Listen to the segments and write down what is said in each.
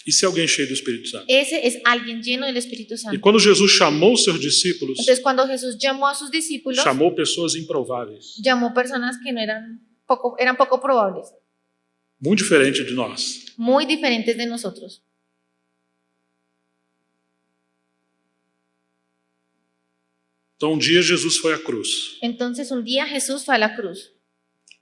Isso é alguém cheio do Espírito Santo. Ese es alguien lleno del Espíritu E Santo. quando Jesus chamou seus discípulos, Entonces, cuando Jesús llamó a sus discípulos, chamou pessoas improváveis, llamó personas que no eran poco probables, muito diferente de nós. muy diferentes de nosotros. Então um dia Jesus foi à cruz. Entonces, un día Jesús fue a la cruz.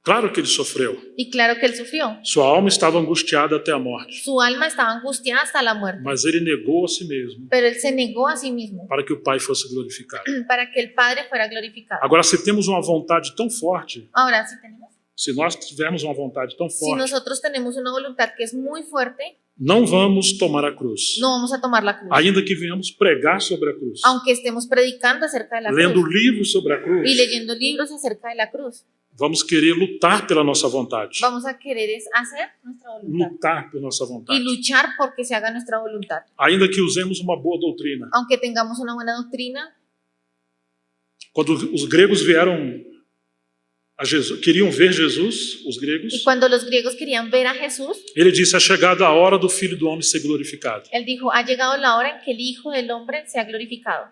Claro que ele sofreu. Y claro que él sufrió. Sua alma estava angustiada até a morte. Su alma estaba angustiada hasta la muerte. Mas ele negou a si mesmo Pero él se negó a sí mismo para que o Pai fosse glorificado. para que el Padre fuera glorificado. Agora, se temos uma vontade tão forte, Ahora, se nós tivermos uma vontade tão si forte, nosotros tenemos una voluntad que es muy fuerte, não vamos tomar a cruz. no vamos a tomar la cruz. Ainda que venhamos pregar sobre a cruz, Aunque estemos predicando acerca de la lendo cruz livros sobre a cruz, y leyendo libros acerca de la cruz, vamos querer lutar pela nossa vontade. vamos a querer es hacer nuestra voluntad Lutar por nossa y vontade. luchar porque se haga nuestra voluntad. Ainda que usemos uma boa doutrina. Aunque tengamos una buena doctrina, Quando os gregos vieram a Jesus, queriam ver Jesus, os y gregos, cuando los griegos querían ver a Jesús, ele disse: é chegada a hora do Filho do Homem ser glorificado. él dijo, ha llegado la hora en que el Hijo del Hombre sea glorificado.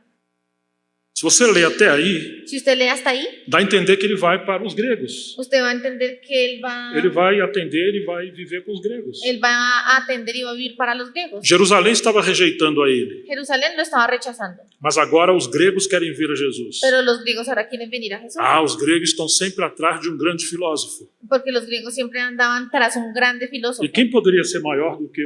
Se você ler até aí, Si usted lee hasta ahí, dá a entender que ele vai para os gregos. usted va a entender que Ele vai atender e vai viver com os gregos. él va a atender y va a vivir para los griegos. Jerusalém estava rejeitando a ele, Jerusalén lo estaba rechazando, mas agora os gregos querem ver a Jesus. pero los griegos ahora quieren venir a Jesús, Ah, os gregos estão sempre atrás de um grande filósofo. porque los griegos siempre andaban tras un grande filósofo. E quem poderia ser maior do que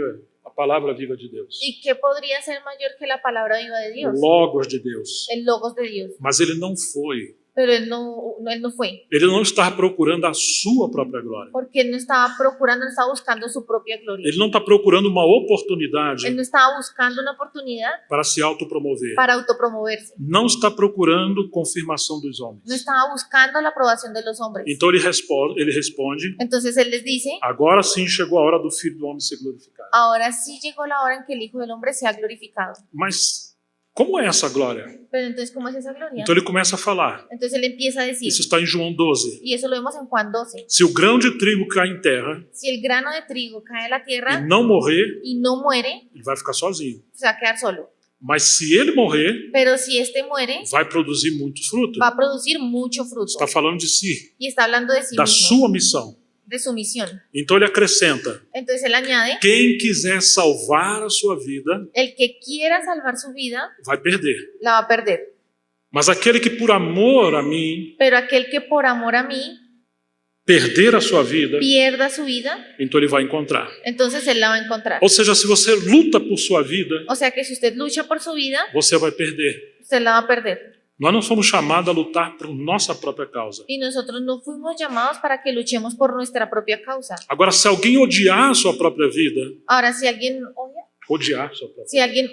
a palavra viva de Deus? ¿Y qué podría ser mayor que la palabra viva de O Dios? Logos de Deus. El Logos de Dios. Mas ele não foi. Pero él no fue, Ele não estava procurando a sua própria glória. porque él no estaba procurando, no estaba buscando su propia gloria. Ele não está procurando uma oportunidade Él no estaba buscando una oportunidad para se autopromover. para autopromoverse. Não está procurando confirmação dos homens. No estaba buscando la aprobación de los hombres. Então ele responde: Entonces él les dice, agora sim chegou a hora do Filho do Homem ser glorificado. ahora sí llegó la hora en que el Hijo del Hombre sea glorificado. Mas como é essa glória? Pero entonces, ¿cómo es esa gloria? Então ele começa a falar. Entonces él empieza a decir, Isso está em João 12. y eso lo vemos en Juan 12, Se o grão de trigo cai em terra si el grano de trigo cae a la e tierra não morrer, y no muere, ele vai ficar sozinho. se va a quedar solo. Mas se ele morrer, Pero si este muere, vai produzir muitos frutos. va a producir mucho fruto. Está falando de si, Y está hablando de sí da mismo, sua missão. de su misión. Então ele acrescenta: Entonces él añade, quem quiser salvar a sua vida, el que quiera salvar su vida, vai perder. la va a perder. Mas aquele que por amor a mim Pero aquel que por amor a mí perder a sua vida, pierda su vida, então ele vai encontrar. entonces él la va a encontrar. Ou seja, se você luta por sua vida, O sea que si usted lucha por su vida, você vai perder. usted la va a perder. Nós não fomos chamados a lutar por nossa própria causa. Y nosotros no fuimos llamados para que luchemos por nuestra propia causa. Agora, se alguém odiar a sua própria vida, Ahora, si alguien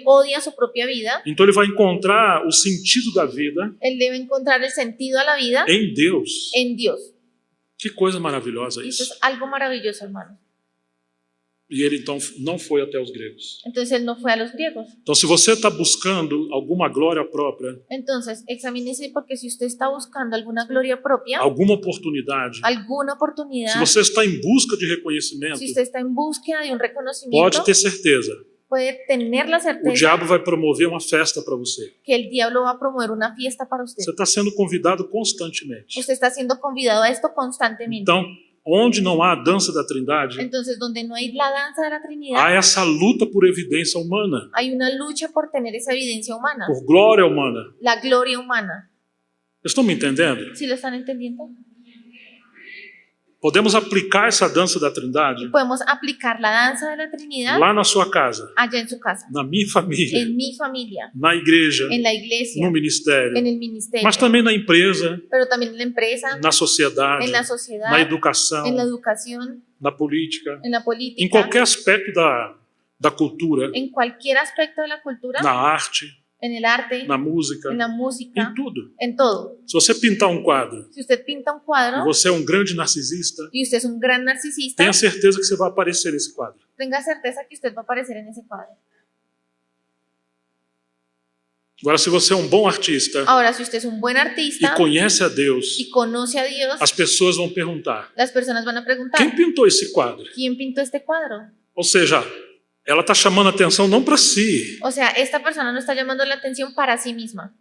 odia su propia vida, então ele vai encontrar o sentido da vida él debe encontrar el sentido a la vida em Deus. en Dios. Que coisa maravilhosa Y eso isso. es algo maravilloso, hermano. E ele então não foi até os gregos. Entonces él no fue a los griegos. Então, se você está buscando alguma glória própria, Entonces, examínese porque si usted está buscando alguna gloria propia, alguma oportunidade, alguna oportunidad, se você está em busca de reconhecimento, si usted está en búsqueda de un reconocimiento, pode ter certeza, puede tener la o certeza diabo vai promover uma festa para você. que el diablo va a promover una fiesta para usted. Você está sendo convidado constantemente. Usted está siendo convidado a esto constantemente. Então, onde não há a dança da Trindade, Entonces, donde no hay la danza de la Trinidad, há essa luta por evidência humana, hay una lucha por tener esa evidencia humana, por glória humana. la gloria humana. Estão me entendendo? ¿Sí lo están entendiendo? Podemos aplicar essa dança da Trindade Podemos aplicar la danza de la Trinidad lá na sua casa, allá en su casa, na minha família, en mi familia, na igreja, en la iglesia, no ministério, en el ministerio, mas também na empresa, pero también en la empresa, na sociedade, en la na sociedad, educação, en la educación, na política, en la em política, qualquer aspecto da cultura, en cualquier aspecto de la cultura, na arte, en el arte, na música, en la música, em tudo. en todo. Se você pintar um quadro Si usted pinta un e cuadro você é um grande narcisista, y usted es un gran narcisista, tenha certeza que você vai aparecer nesse quadro. tenga certeza que usted va a aparecer en ese cuadro. Agora, se você é um bom artista Ahora, si usted es un buen e artista conhece a Deus, y conoce a Dios, as pessoas vão perguntar: las personas van a preguntar, quem pintou esse quadro? ¿quién pintó este cuadro? Ou seja, ela está chamando a atenção não para si. O sea, esta persona no está llamando la atención para sí misma.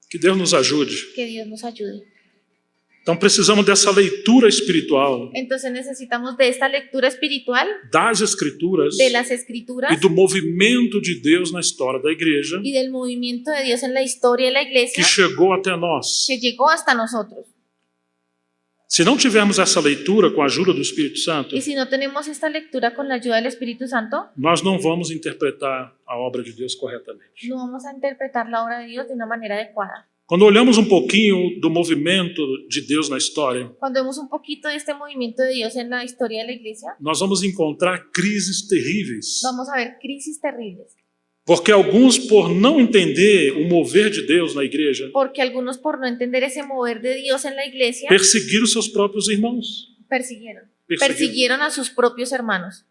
Que Deus nos ajude. Que Dios nos ayude. Então precisamos dessa leitura espiritual Entonces necesitamos de esta lectura espiritual, das Escrituras de las escrituras e do movimento de Deus na história da igreja y del movimiento de Dios en la historia de la que iglesia chegou até nós. que llegó hasta nosotros. Se não tivermos essa leitura com a ajuda do Espírito Santo, Y si no tenemos esta lectura con la ayuda del Espíritu Santo, nós não vamos interpretar a obra de Deus corretamente. no vamos a interpretar la obra de Dios de una manera adecuada. Quando olhamos um pouquinho do movimento de Deus na história, Cuando vemos un poquito de este movimiento de Dios en la historia de la iglesia, nós vamos encontrar crises terríveis. vamos a ver crisis terribles. Porque alguns, por não entender o mover de Deus na igreja, Porque algunos, por no entender ese mover de Dios en la iglesia, perseguiram seus próprios irmãos. persiguieron a sus propios hermanos.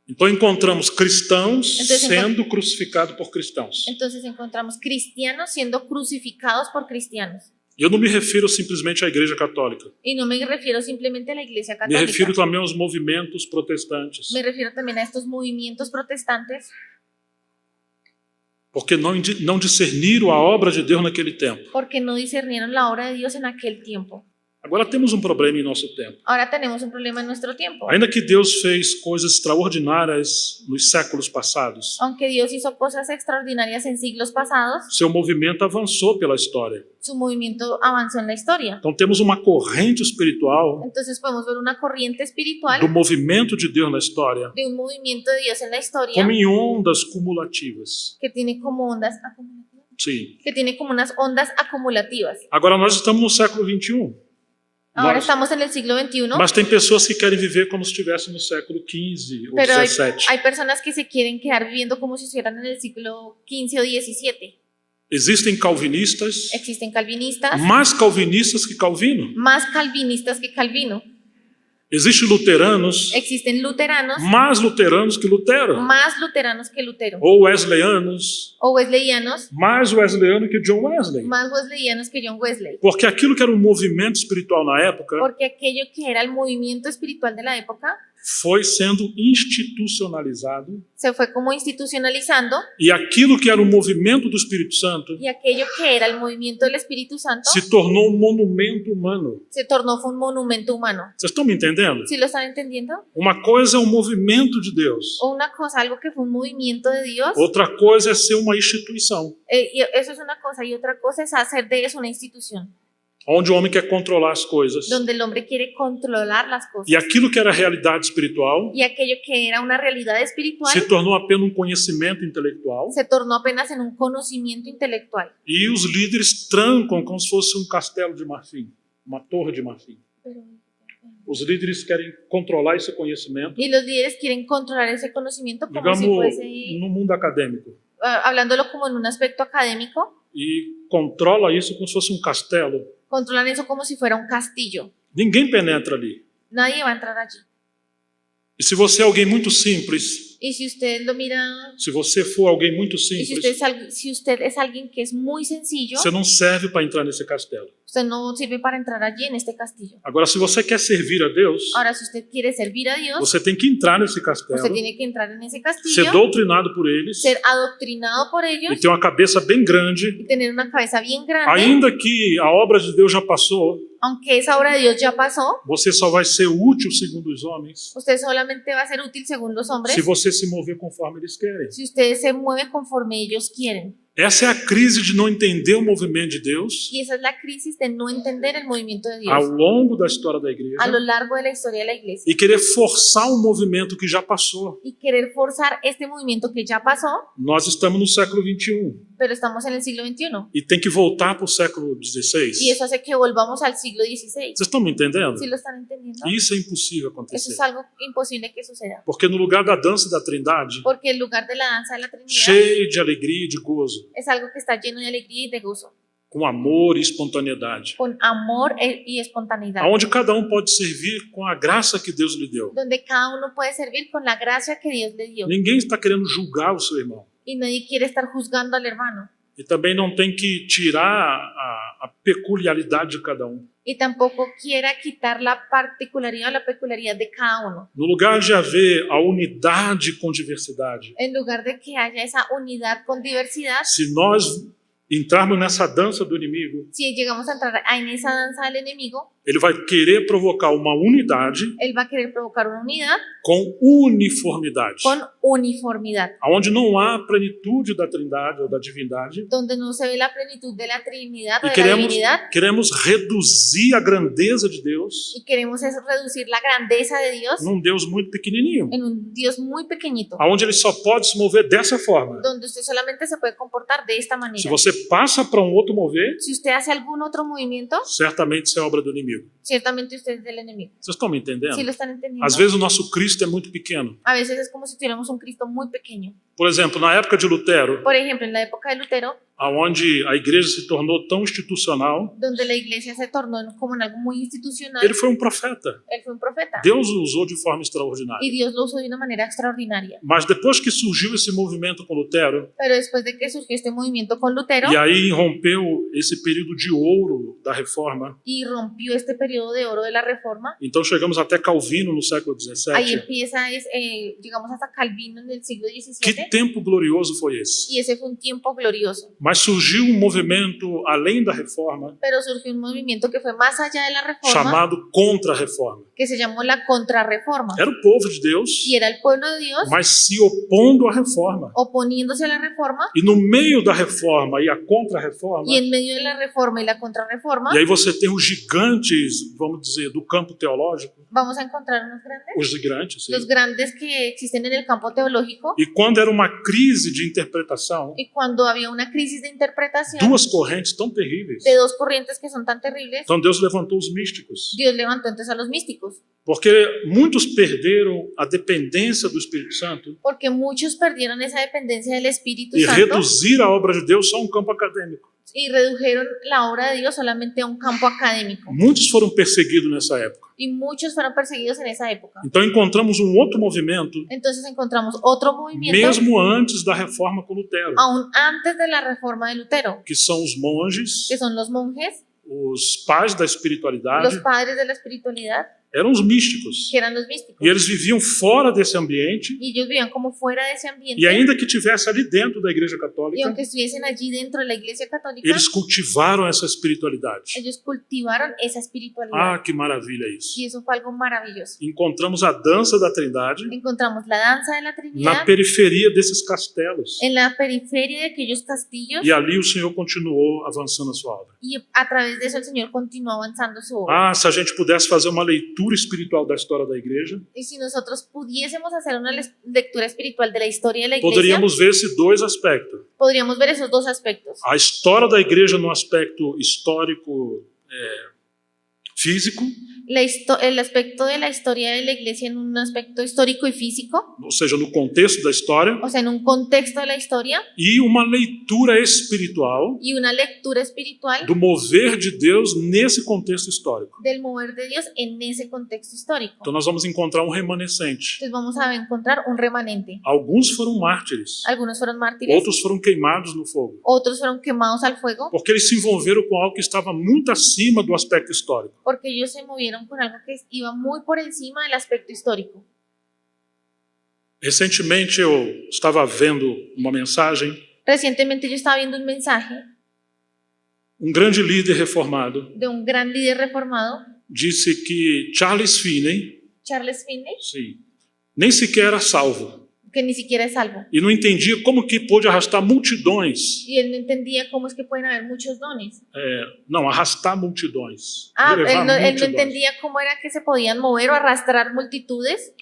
Então encontramos cristãos Entonces, sendo crucificados por cristãos. Entonces encontramos cristianos siendo crucificados por cristianos. E eu não me refiro simplesmente à Igreja Católica. Y no me refiero simplemente a la iglesia Me católica. refiro também aos movimentos protestantes. Me refiero también a estos movimientos protestantes Porque não discerniram a obra de Deus naquele tempo. porque no discernieron la obra de Dios en aquel tiempo. Agora temos um problema em nosso tempo. Ahora tenemos un problema en nuestro tiempo. Ainda que Deus fez coisas extraordinárias nos séculos passados, Aunque Dios hizo cosas extraordinarias en siglos pasados, seu movimento avançou pela história. su movimiento avanzó en la historia. Então temos uma corrente espiritual Entonces podemos ver una corriente do espiritual movimento de Deus na história de un movimiento de Dios en la historia como em ondas cumulativas. que tiene como ondas acumulativas. Sim. Que tiene como unas ondas acumulativas. Agora nós estamos no século XXI. Ahora estamos en el siglo XXI, Mas tem pessoas que querem viver como se estivesse no século XV ou pero XVII. hay personas que se quieren quedar viviendo como si estuvieran en el siglo XV o XVII. Existem calvinistas, Existen calvinistas, mais calvinistas que Calvino. más calvinistas que Calvino. Existem luteranos, Existen luteranos, mais luteranos que Lutero. más luteranos que Lutero. Ou wesleyanos, O wesleyanos, mais wesleyano que John Wesley. más wesleyanos que John Wesley. Porque aquilo que era um movimento espiritual na época Porque aquello que era el movimiento espiritual de la época foi sendo institucionalizado, se fue como institucionalizando, e aquilo que era um movimento do Espírito Santo y aquello que era el movimiento del Espíritu Santo se tornou um monumento humano. se tornó fue un monumento humano. Vocês estão me entendendo? ¿Sí lo están entendiendo? Uma coisa é um movimento de Deus, O una cosa, algo que fue un movimiento de Dios, outra coisa é ser uma instituição, y eso es una cosa, y otra cosa es hacer de eso una institución, onde o homem quer controlar as coisas. donde el hombre quiere controlar las cosas. E aquilo que era realidade espiritual Y aquello que era una realidad espiritual se tornou apenas um conhecimento intelectual, se tornó apenas en un conocimiento intelectual. e os líderes trancam como se fosse um castelo de marfim, uma torre de marfim. Os líderes querem controlar esse conhecimento, Y los líderes quieren controlar ese conocimiento como si digamos, fuese, no mundo acadêmico, hablándolo como en un aspecto académico, e controla isso como se fosse um castelo. controlan eso como si fuera un castillo. Ninguém penetra ali. Nadie va a entrar allí. E se você é alguém muito simples, Y si usted lo mira, se você for alguém muito y si simples, si usted es alguien que es muy sencillo, você não serve para entrar nesse castelo. usted no sirve para entrar allí en este castillo. Agora, se você quer servir a Deus, Ahora, si usted quiere servir a Dios, você tem que entrar nesse castelo, usted tiene que entrar en ese ser castillo, doutrinado por eles ser adoctrinado por ellos e ter uma cabeça bem grande, y tener una cabeza bien grande. ainda que a obra de Deus já passou, Aunque esa obra de Dios ya pasó, você só vai ser útil segundo os homens usted solamente va a ser útil según los hombres se você se mover conforme eles querem. si usted se mueve conforme ellos quieren. Essa é a crise de não entender o movimento de Deus Y esa es la crisis de no entender el movimiento de Dios ao longo da história da a lo igreja largo de la historia de la iglesia e querer forçar um movimento que já passou. y querer forzar este movimiento que ya pasó, Nós estamos no século XXI pero estamos en el siglo XXI. e tem que voltar para o século Y XVI. eso hace que volvamos al siglo XVI. Vocês estão me entendendo? ¿Sí lo están entendiendo? E isso é impossível Eso acontecer. es algo imposible que suceda. Porque no lugar da dança da Trindade, Porque el lugar de la danza de la Trinidad cheio de alegria e de gozo, es algo que está lleno de alegría y de gozo, com amor e espontaneidade, con amor y espontaneidad, onde cada um pode servir com a graça que Deus lhe deu. donde cada uno puede servir con la gracia que Dios le dio. Ninguém está querendo julgar o seu irmão. Y nadie quiere estar juzgando al hermano. E também não tem que tirar a peculiaridade de cada um. Y tampoco quiera quitar la particularidad o la peculiaridad de cada uno. No lugar de haver a unidade com diversidade, En lugar de que haya esa unidad con diversidad, se nós entrarmos nessa dança do inimigo, si llegamos a entrar en esa danza del enemigo, ele vai querer provocar uma unidade él va a querer provocar una unidad com uniformidade. con uniformidad, Onde não há plenitude da trindade ou da divindade, donde no se ve la plenitud de la Trinidad o e de la divinidad, queremos reduzir a grandeza de Deus y queremos es reducir la grandeza de Dios num Deus muito pequenininho, en un Dios muy pequeñito, onde ele só pode se mover dessa forma. donde usted solamente se puede comportar de esta Se manera. você passa para um outro mover, Si usted hace algún otro movimiento, certamente isso é obra do inimigo. ciertamente usted es del enemigo. Vocês estão me entendendo? ¿Sí lo están entendiendo? Às vezes o nosso Cristo é muito pequeno. A veces es como si tuviéramos un Cristo muy pequeño. Por exemplo, na época de Lutero, Por ejemplo, en la época de Lutero, onde a igreja se tornou tão institucional, donde la iglesia se tornó como en algo muy institucional, ele foi um profeta. él fue un profeta. Deus o usou de forma extraordinária. Y Dios lo usó de una manera extraordinaria. Mas depois que surgiu esse movimento com Lutero, Pero después de que surgió este movimiento con Lutero e aí rompeu esse período de ouro da reforma, y rompió este periodo de oro de la Reforma, então chegamos até Calvino no século ahí XVII. empieza, llegamos hasta Calvino en el siglo Que XVII, tempo glorioso foi esse! y ese fue un tiempo glorioso. Mas surgiu um movimento além da reforma, Pero surgió un movimiento que fue más allá de la Reforma, chamado contra-reforma. que se llamó la Contrarreforma. Era o povo de Deus, Y era el pueblo de Dios mas se opondo à reforma. oponiéndose a la Reforma, E no meio da reforma e a contra-reforma, y en medio de la Reforma y la Contrarreforma, e aí você tem os gigantes, vamos dizer, do campo teológico, vamos a encontrar unos grandes, os gigantes, sim. los grandes que existen en el campo teológico. E quando era uma crise de interpretação, Y cuando había una crisis de interpretación duas correntes tão terríveis, de dos corrientes que son tan terribles, então Deus levantou os místicos, Dios levantó entonces a los místicos, porque muitos perderam a dependência do Espírito Santo porque muchos perdieron esa dependencia del Espíritu e Santo reduzir a obra de Deus só a um campo acadêmico. y redujeron la obra de Dios solamente a un campo académico. Muitos foram perseguidos nessa época. Y muchos fueron perseguidos en esa época. Então encontramos um outro movimento, Entonces encontramos otro movimiento, mesmo antes da reforma com Lutero, aún antes de la Reforma de Lutero, que são os monges, que son los monjes, os pais da los espiritualidade, padres de la espiritualidad, eram os místicos. que eran los místicos. E eles viviam fora desse ambiente, Y ellos vivían como fuera de ese ambiente. e ainda que tivesse ali dentro da Igreja Y Católica, aunque estuviesen allí dentro de la Iglesia Católica, eles cultivaram essa espiritualidade. ellos cultivaron esa espiritualidad. Ah, que maravilha isso! Y eso fue algo maravilloso. Encontramos a dança da Trindade Encontramos la danza de la na Trinidad periferia desses castelos. en la periferia de aquellos castillos, E ali o Senhor continuou avançando a sua obra. y a través de eso el Señor continuó avanzando su obra. Ah, se a gente pudesse fazer uma leitura espiritual da história da igreja, Y si nosotros pudiésemos hacer una lectura espiritual de la historia de la Iglesia, poderíamos ver esses dois aspectos. podríamos ver esos dos aspectos. A história da igreja no aspecto histórico físico, El aspecto de la historia de la Iglesia en un aspecto histórico y físico, ou seja, no contexto da história, o sea, en un contexto de la historia, e uma leitura espiritual y una lectura espiritual do mover de Deus nesse contexto histórico. del mover de Dios en ese contexto histórico. Então nós vamos encontrar um remanescente. Entonces vamos a encontrar un remanente. Alguns foram mártires, Algunos fueron mártires, outros foram queimados no fogo, otros fueron quemados al fuego, porque eles se envolveram com algo que estava muito acima do aspecto histórico. porque ellos se movieron con algo que iba muy por encima del aspecto histórico. Recentemente eu estava vendo uma mensagem, Recientemente yo estaba viendo un mensaje um grande líder reformado de un gran líder reformado, disse que Charles Finney, Charles Finney, sim, nem sequer era salvo que ni siquiera es salvo. e não entendia como que pôde arrastar multidões, Y él no entendía cómo es que pueden haber muchos dones. não, arrastar multidões, Él levar no multidões, entendía cómo era que se podían mover o arrastrar multitudes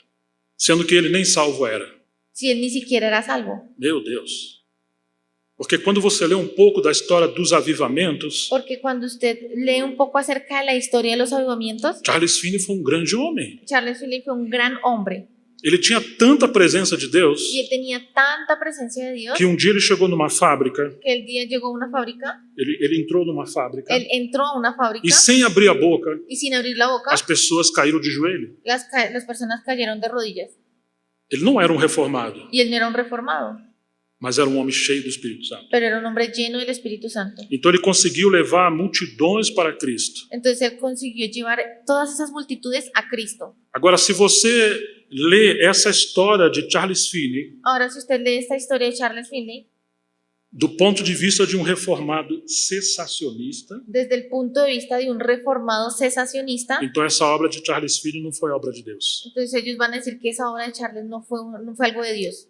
sendo que ele nem salvo era. si él ni siquiera era salvo. Meu Deus! Porque quando você lê um pouco da história dos avivamentos, Porque cuando usted lee un poco acerca de la historia de los avivamientos, Charles Finney foi um grande homem. Charles Finney fue un gran hombre Ele tinha tanta presença de Deus y él tenía tanta presencia de Dios que um dia ele chegou numa fábrica, que el día llegó a una fábrica, ele entrou numa fábrica él entró a una fábrica e sem abrir a boca, y sin abrir la boca, as pessoas caíram de joelho. las personas cayeron de rodillas. Ele não era um reformado. Y él no era un reformado. mas era um homem cheio do Espírito Santo. pero era un hombre lleno del Espíritu Santo. Então ele conseguiu levar multidões para Cristo. Entonces él consiguió llevar todas esas multitudes a Cristo. Agora, se você lê essa história de Charles Finney Ahora, si usted lee esta historia de Charles Finney, do ponto de vista de um reformado cessacionista, desde el punto de vista de un reformado cesacionista, então essa obra de Charles Finney não foi obra de Deus. entonces ellos van a decir que esa obra de Charles no fue algo de Dios.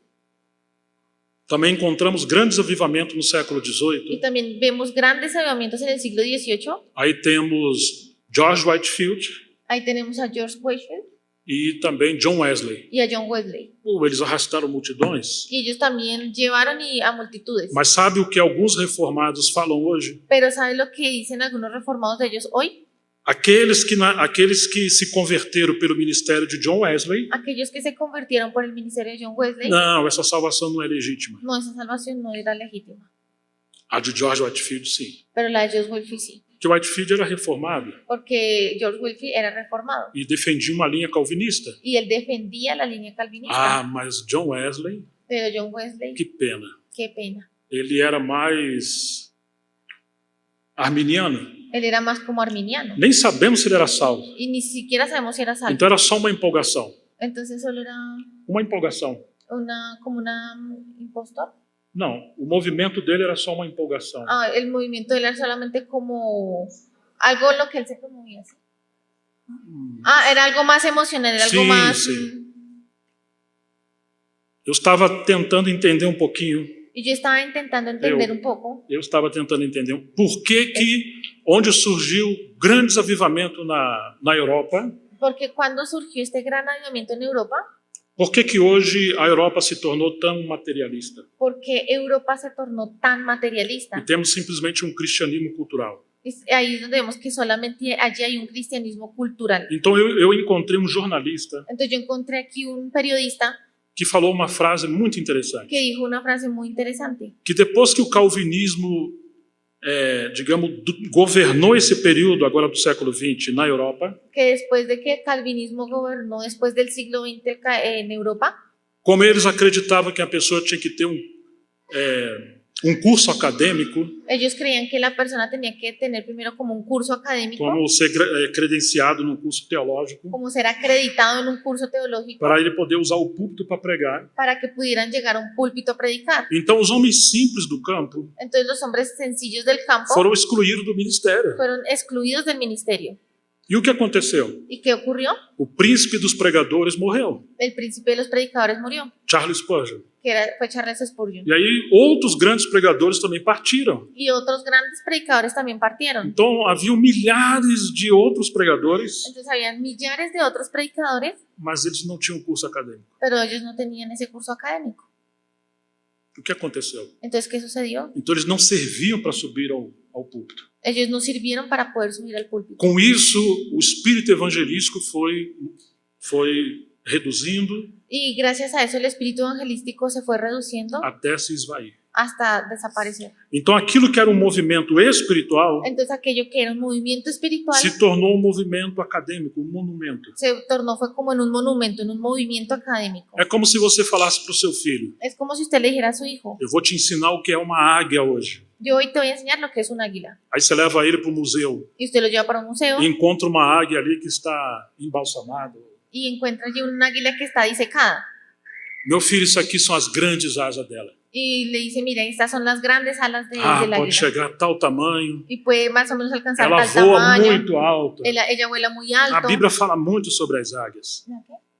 Também encontramos grandes avivamentos no século Y XVIII. también vemos grandes avivamientos en el siglo XVIII. Aí temos George Whitefield Ahí tenemos a George Whitefield e também John Wesley. y a John Wesley. Eles arrastaram multidões. Y ellos también llevaron a multitudes. Mas sabe o que alguns reformados falam hoje? Pero ¿sabe lo que dicen algunos reformados de ellos hoy? Aqueles que se converteram pelo ministério de John Wesley, Aquellos que se convirtieron por el ministerio de John Wesley, não, essa salvação não é legítima. no, esa salvación no era legítima. A de George Whitefield, sim. Pero la de George Whitefield sí. Que Whitefield era reformado Porque George Whitefield era reformado. e defendia uma linha calvinista. Y él defendía la línea calvinista. Ah, mas John Wesley, Pero John Wesley, que pena. qué pena. Ele era mais arminiano. Él era más como arminiano. Nem sabemos se ele era salvo. Y ni siquiera sabemos si era salvo. Então era só uma empolgação. Entonces solo era Uma empolgação. como una impostor. Não, o movimento dele era só uma empolgação. Ah, el movimiento de él era solamente como algo en lo que él se promovía. ¿Sí? Ah, era algo más emocional, era algo Sim, más... sim. Eu estava tentando entender um pouquinho. Y yo estaba intentando entender un poco. Eu estava tentando entender por que onde surgiu grandes avivamentos na Europa, Porque cuando surgió este gran avivamiento en Europa, por que hoje a Europa se tornou tão materialista? porque Europa se tornó tan materialista. E temos simplesmente um cristianismo cultural. Ahí es donde vemos que solamente allí hay un cristianismo cultural. Então eu encontrei um jornalista Entonces yo encontré aquí un periodista que falou uma frase muito interessante. que dijo una frase muy interesante, Que depois que o calvinismo, governou esse período agora do século XX na Europa, que después de que el calvinismo gobernó después del siglo XX en Europa, como eles acreditavam que a pessoa tinha que ter um curso acadêmico, ellos creían que la persona tenía que tener primero como un curso académico, como ser credenciado num curso teológico, como ser acreditado en un curso teológico, para ele poder usar o púlpito para pregar. para que pudieran llegar a un púlpito a predicar. Então os homens simples do campo Entonces los hombres sencillos del campo foram excluídos do ministério. fueron excluidos del ministerio. E o que aconteceu? ¿Y qué ocurrió? O príncipe dos pregadores morreu, El príncipe de los predicadores murió, Charles Spurgeon. fue Charles Spurgeon. E aí outros grandes pregadores também partiram. Y otros grandes predicadores también partieron. Então haviam milhares de outros pregadores, Entonces habían millares de otros predicadores, mas eles não tinham curso acadêmico. pero ellos no tenían ese curso académico. O que aconteceu? Entonces, ¿qué sucedió? Então eles não serviam para subir ao púlpito. Ellos no sirvieron para poder subir al púlpito. Com isso, o espírito evangelístico foi reduzindo Y gracias a eso el espíritu evangelístico se fue reduciendo até se esvair. hasta desaparecer. Então aquilo que era um movimento espiritual Entonces aquello que era un movimiento espiritual se tornou um movimento acadêmico, um monumento. se tornó, fue como en un monumento, en un movimiento académico. É como se você falasse para o seu filho: Es como si usted le dijera a su hijo, eu vou te ensinar o que é uma águia hoje. yo hoy te voy a enseñar lo que es un águila. Aí você leva ele para o museu Y usted lo lleva para un museo e encontra uma águia ali que está embalsamada. y encuentra allí un águila que está disecada. Meu filho, isso aqui são as grandes asas dela. Y le dice, mira, estas son las grandes alas del Pode águila. chegar a tal tamanho. Y puede más o menos alcanzar Ela tal voa tamaño. muito alto. Ella vuela muy A alto. Bíblia fala muito sobre as águias.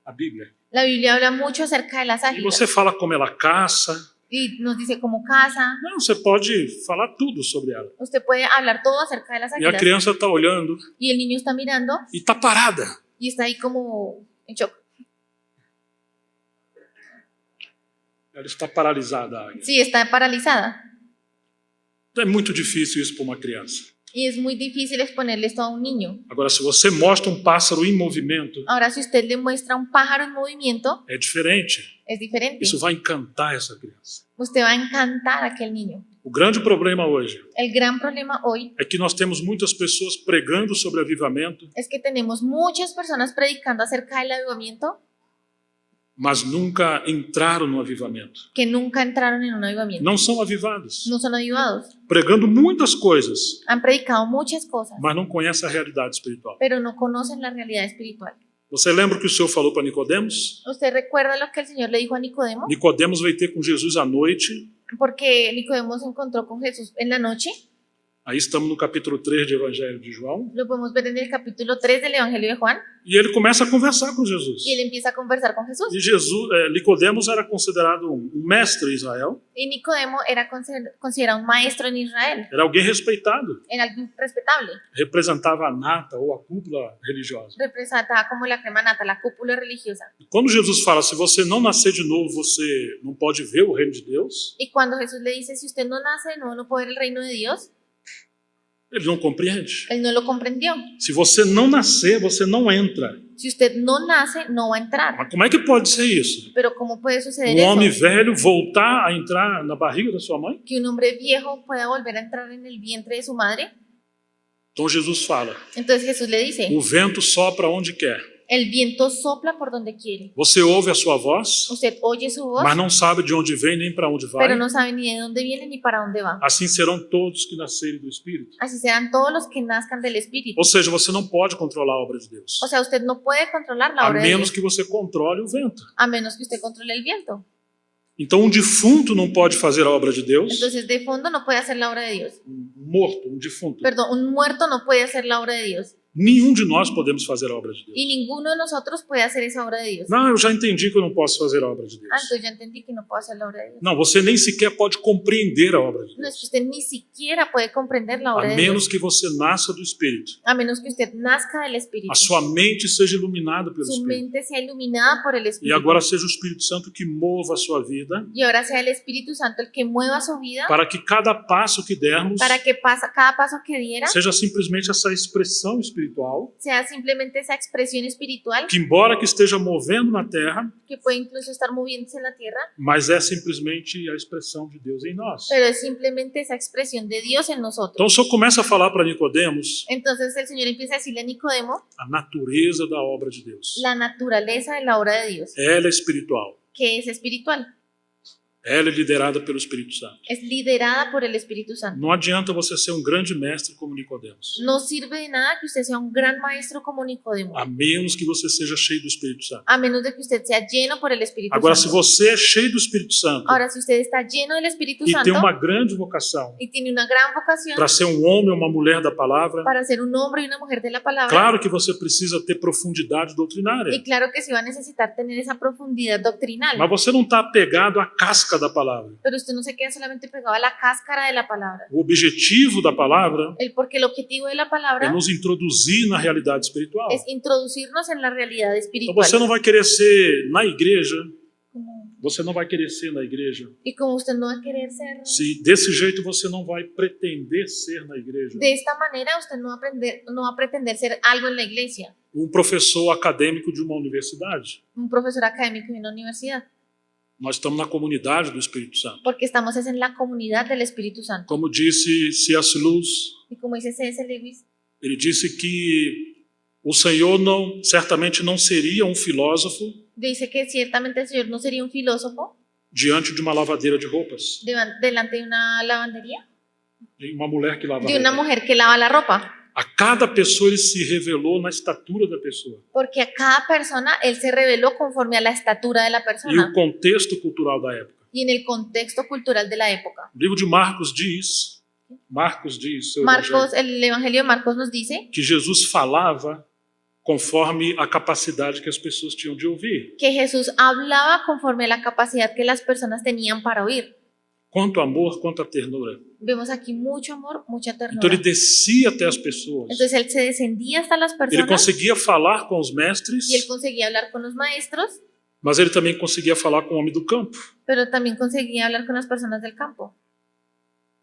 A Bíblia. La Biblia habla mucho acerca de las E águilas. você fala como ela caça. Y nos dice cómo caza. Não, você pode falar tudo sobre ela. Usted puede hablar todo acerca de las E a águilas. criança está olhando Y el niño está mirando e está parada. y está ahí como en shock. Ela está paralisada, a águia. Sí, está paralizada. Então é muito difícil isso para uma criança. Y es muy difícil exponerle esto a un niño. Agora, se você mostra um pássaro em movimento, Ahora, si usted le muestra un pájaro en movimiento, é diferente. es diferente. Isso vai encantar essa criança. Usted va a encantar a aquel niño. O grande problema hoje El gran problema hoy é que nós temos muitas pessoas pregando sobre avivamento es que tenemos muchas personas predicando acerca del avivamiento mas nunca entraram no avivamento. que nunca entraron en un avivamiento. Não são avivados, No son avivados. pregando muitas coisas, Han predicado muchas cosas, mas não conhecem a realidade espiritual. pero no conocen la realidad espiritual. Você lembra o que o Senhor falou para Nicodemos? ¿Usted recuerda lo que el Señor le dijo a Nicodemo? Nicodemos veio ter com Jesus à noite. Porque Nicodemo se encontró con Jesús en la noche. Aí estamos no capítulo 3 do Evangelho de João. Lo podemos ver en el capítulo 3 del Evangelio de Juan. E ele começa a conversar com Jesus. Y él empieza a conversar con Jesús. E Nicodemos era considerado um mestre em Israel. Y Nicodemo era considerado un maestro en Israel. Era alguém respeitado. Era alguien respetable. Representava a nata ou a cúpula religiosa. Representaba como la crema nata, la cúpula religiosa. E quando Jesus fala, se você não nascer de novo, você não pode ver o reino de Deus, Y cuando Jesús le dice, si usted no nace de nuevo, no puede ver el reino de Dios, ele não compreende. él no lo comprendió. Se você não nascer, você não entra. Si usted no nace, no va a entrar. Mas como é que pode ser isso? Pero ¿cómo puede suceder Homem eso? velho voltar a entrar na barriga da sua mãe? Que un hombre viejo pueda volver a entrar en el vientre de su madre. Então Jesus fala, Entonces Jesús le dice, o vento sopra onde quer. el viento sopla por donde quiere. Você ouve a sua voz, Usted oye su voz, mas não sabe de onde vem nem para onde vai. pero no sabe ni de dónde viene ni para dónde va. Assim serão todos que nascerem do Espírito. Así serán todos los que nazcan del Espíritu. Ou seja, você não pode controlar a obra de Deus, O sea, usted no puede controlar la a obra de menos Dios, que você controle o vento. a menos que usted controle el viento. Então, um defunto não pode fazer a obra de Deus. Entonces, de fondo no puede hacer la obra de Dios. Um morto, um defunto. Perdón, un muerto no puede hacer la obra de Dios. Nenhum de nós podemos fazer a obra de Deus. Y ninguno de nosotros puede hacer esa obra de Dios. Não, eu já entendi que eu não posso fazer a obra de Deus. Ah, entonces ya entendí que no puedo hacer la obra de Dios. Não, você nem sequer pode compreender a obra de No, es Deus. que usted ni siquiera puede comprender la obra A de Dios. menos que você nasça do Espírito. A menos que usted nazca del Espíritu. A sua mente seja iluminada pelo Su Espírito. mente sea iluminada por el E Espíritu. agora seja o Espírito Santo que mova a sua vida, Y ahora sea el Espíritu Santo el que mueva su vida para que cada passo que dermos para que cada paso que diera seja simplesmente essa expressão espiritual, sea simplemente esa expresión espiritual que embora que esteja movendo na terra, que puede incluso estar moviéndose en la tierra, mas é simplesmente a expressão de Deus em nós. pero es simplemente esa expresión de Dios en nosotros. Então o Senhor começa a falar para Nicodemos Entonces el Señor empieza a decirle a Nicodemo a natureza da obra de Deus. la naturaleza de la obra de Dios, Ela é espiritual. que es espiritual, Ela é liderada pelo Espírito Santo. es liderada por el Espíritu Santo. Não adianta você ser um grande mestre como Nicodemos, No sirve de nada que usted sea un gran maestro como Nicodemo, a menos que você seja cheio do Espírito Santo. a menos de que usted sea lleno por el Espíritu Agora, se Santo. você é cheio do Espírito Santo Ahora, si usted está lleno del Espíritu e tem Santo uma grande vocação y tiene una gran vocación para ser um homem ou uma mulher da palavra, para ser un hombre y una mujer de la palabra, claro que você precisa ter profundidade doutrinária, y claro que sí va a necesitar tener esa profundidad doctrinal, mas você não está apegado à casca da palavra. pero usted no se queda solamente pegado a la cáscara de la palabra, O objetivo da palavra porque el objetivo de la é palabra nos introduzir na realidade espiritual. es introducirnos en la realidad Então espiritual. você não vai querer ser na igreja, Como- você não vai querer ser na igreja. Y como usted no va a querer ser Se desse jeito você não vai pretender ser na igreja. de esta manera, usted no va a pretender ser algo en la iglesia, Um professor acadêmico de uma universidade. un profesor académico en una universidad, Nós estamos na comunidade do Espírito Santo. porque estamos es en la comunidad del Espíritu Santo. Como disse C.S. Lewis, Y como dice C.S. Lewis, ele disse que o Senhor certamente não seria um filósofo dice que ciertamente el Señor no sería un filósofo diante de uma lavadeira de roupas, delante de una lavandería, de uma mulher que lava de una roupa. mujer que lava la ropa, A cada pessoa ele se revelou na estatura da pessoa. porque a cada persona Él se reveló conforme a la estatura de la E o persona contexto cultural da época. y en el contexto cultural de la época. O livro de Marcos diz, seu Marcos, evangelho, el Evangelio de Marcos nos dice que Jesus falava conforme a capacidade que as pessoas tinham de ouvir. que Jesús hablaba conforme a la capacidad que las personas tenían para oír. Quanto amor, quanto a ternura. Vemos aquí mucho amor, mucha Então ternura. ele descia até as pessoas. Entonces Él se descendía hasta las Ele personas conseguia falar com os mestres, y Él conseguía hablar con los maestros, mas ele também conseguia falar com o homem do campo. pero también conseguía hablar con las personas del campo.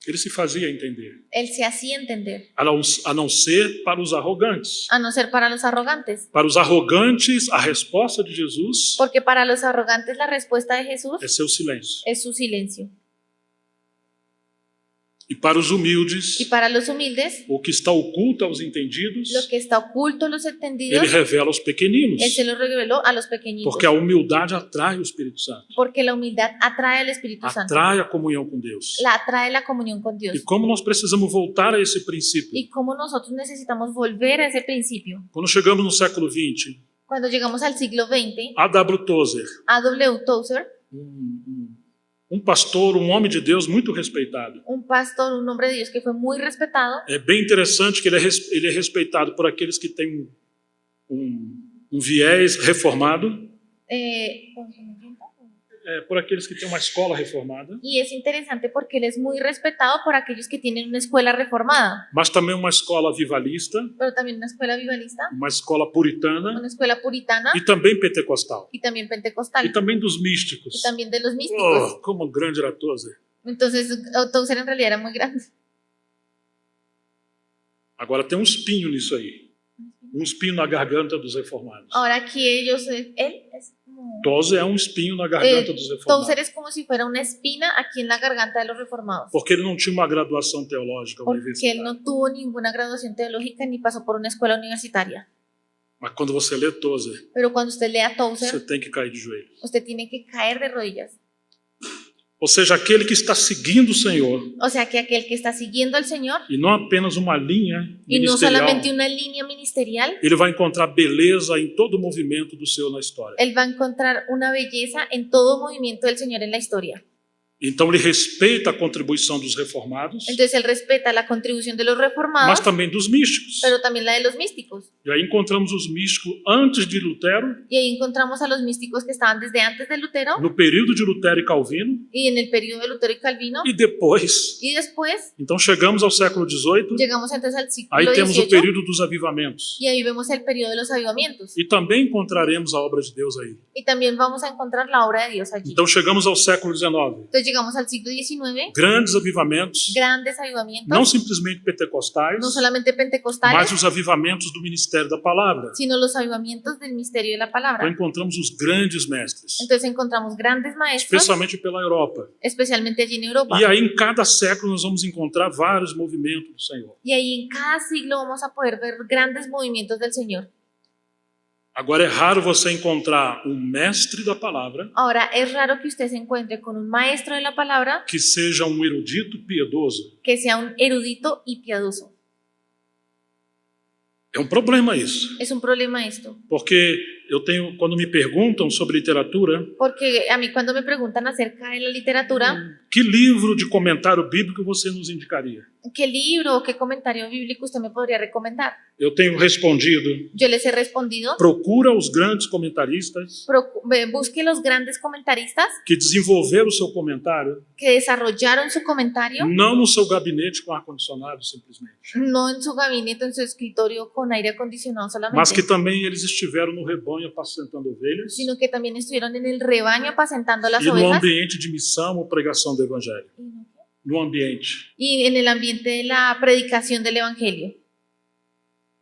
Ele se fazia entender, Él se hacía entender, a não ser para os arrogantes. a no ser para los arrogantes. Para os arrogantes, a resposta de Jesus Porque para los arrogantes la respuesta de Jesús é seu silêncio. es su silencio. E para os humildes, Y para los humildes, o que está oculto aos entendidos, lo que está oculto a los ele entendidos, revela aos pequeninos. Él se lo reveló a los pequeñitos. Porque a humildade atrai o Espírito Santo. Porque la humildad atrae al Espíritu Santo. Atrai a comunhão com Deus. La atrae la comunión con Dios. E como nós precisamos voltar a esse princípio? Y cómo nosotros necesitamos volver a ese principio. Quando chegamos no século XX, Cuando llegamos al siglo XX, A.W. Tozer, A.W. Tozer, pastor, homem de Deus muito respeitado. un pastor, un hombre de Dios que fue muy respetado. É bem interessante que ele é respeitado por aqueles que têm um viés reformado, por aqueles que têm uma escola reformada, Y es interesante porque él es muy respetado por aquellos que tienen una escuela reformada, mas também uma escola avivalista, pero también una escuela vivalista, uma escola puritana una escuela puritana e também pentecostal. y también pentecostal, E também dos místicos. y también de los místicos. Oh, como grande era Tozer. Entonces, Tozer en realidad era muy grande. Agora tem um espinho nisso aí. Um espinho na garganta dos reformados. Ahora aquí ellos, él es como... Tozer é um espinho na garganta dos reformados. Tozer es como si fuera una espina aquí en la garganta de los reformados. Porque ele não tinha uma graduação teológica Porque él universitária. no tuvo ninguna graduación teológica ni pasó por una escuela universitaria. Mas quando você lê Tozer, Pero cuando usted lea você Tozer, tem que cair de joelhos. usted tiene que caer de rodillas. Ou seja, aquele que está seguindo o Senhor, O sea que aquel que está siguiendo al Señor, e não apenas uma linha y no ministerial, solamente una línea ministerial, ele vai encontrar beleza em todo o movimento do Senhor na história. él va a encontrar una belleza en todo movimiento del Señor en la historia. Então ele respeita a contribuição dos reformados, Entonces él respeta la contribución de los mas reformados, também dos místicos. pero también la de los místicos. E aí encontramos os místicos antes de Lutero, Y ahí encontramos a los místicos que estaban desde antes de Lutero no período de Lutero e Calvino, y en el periodo de Lutero y Calvino. e depois. Y después Então chegamos ao século XVIII, llegamos entonces al siglo aí temos o XVIII período dos avivamentos. y ahí vemos el periodo de los avivamientos. E também encontraremos a obra de Deus aí. Y también vamos a encontrar la obra de Dios allí. Então chegamos ao século XIX. Entonces llegamos al siglo XIX, Grandes avivamentos, grandes avivamientos, não simplesmente pentecostais, no solamente mas pentecostales, os avivamentos do ministério da palavra. sino los avivamientos del misterio de la Então palabra. encontramos os grandes mestres, Entonces encontramos grandes maestros, especialmente pela Europa. especialmente allí en Europa. E aí em cada século nós vamos encontrar vários movimentos do Senhor. Y ahí en cada siglo vamos a poder ver grandes movimientos del Señor. Agora é raro você encontrar um mestre da palavra Ahora, es raro que usted se encuentre con un maestro de la palabra que seja um erudito piedoso. que sea un erudito y piadoso. É um problema isso, Es un problema esto. porque eu tenho, quando me perguntam sobre literatura, Porque a mí cuando me preguntan acerca de la literatura, que livro de comentário bíblico você nos indicaria? ¿qué libro o qué comentario bíblico usted me podría recomendar? Eu tenho respondido: Yo les he respondido, procura os grandes comentaristas busque los grandes comentaristas que desenvolveram o seu comentário, que desarrollaron su comentario, não no seu gabinete com ar-condicionado simplesmente, no en su gabinete, en su escritorio con aire acondicionado mas que solamente, também eles estiveram no rebanho apacentando ovelhas sino que también estuvieron en el rebaño apacentando las e no ovejas ambiente de missão ou pregação do evangelho. No ambiente. y en el ambiente de la predicación del evangelio.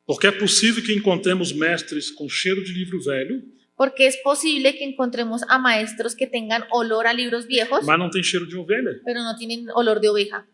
Porque é possível que encontremos mestres com cheiro de livro velho, Porque es posible que encontremos a maestros que tengan olor a libros viejos, mas não tem cheiro de ovelha. pero no tienen olor de oveja.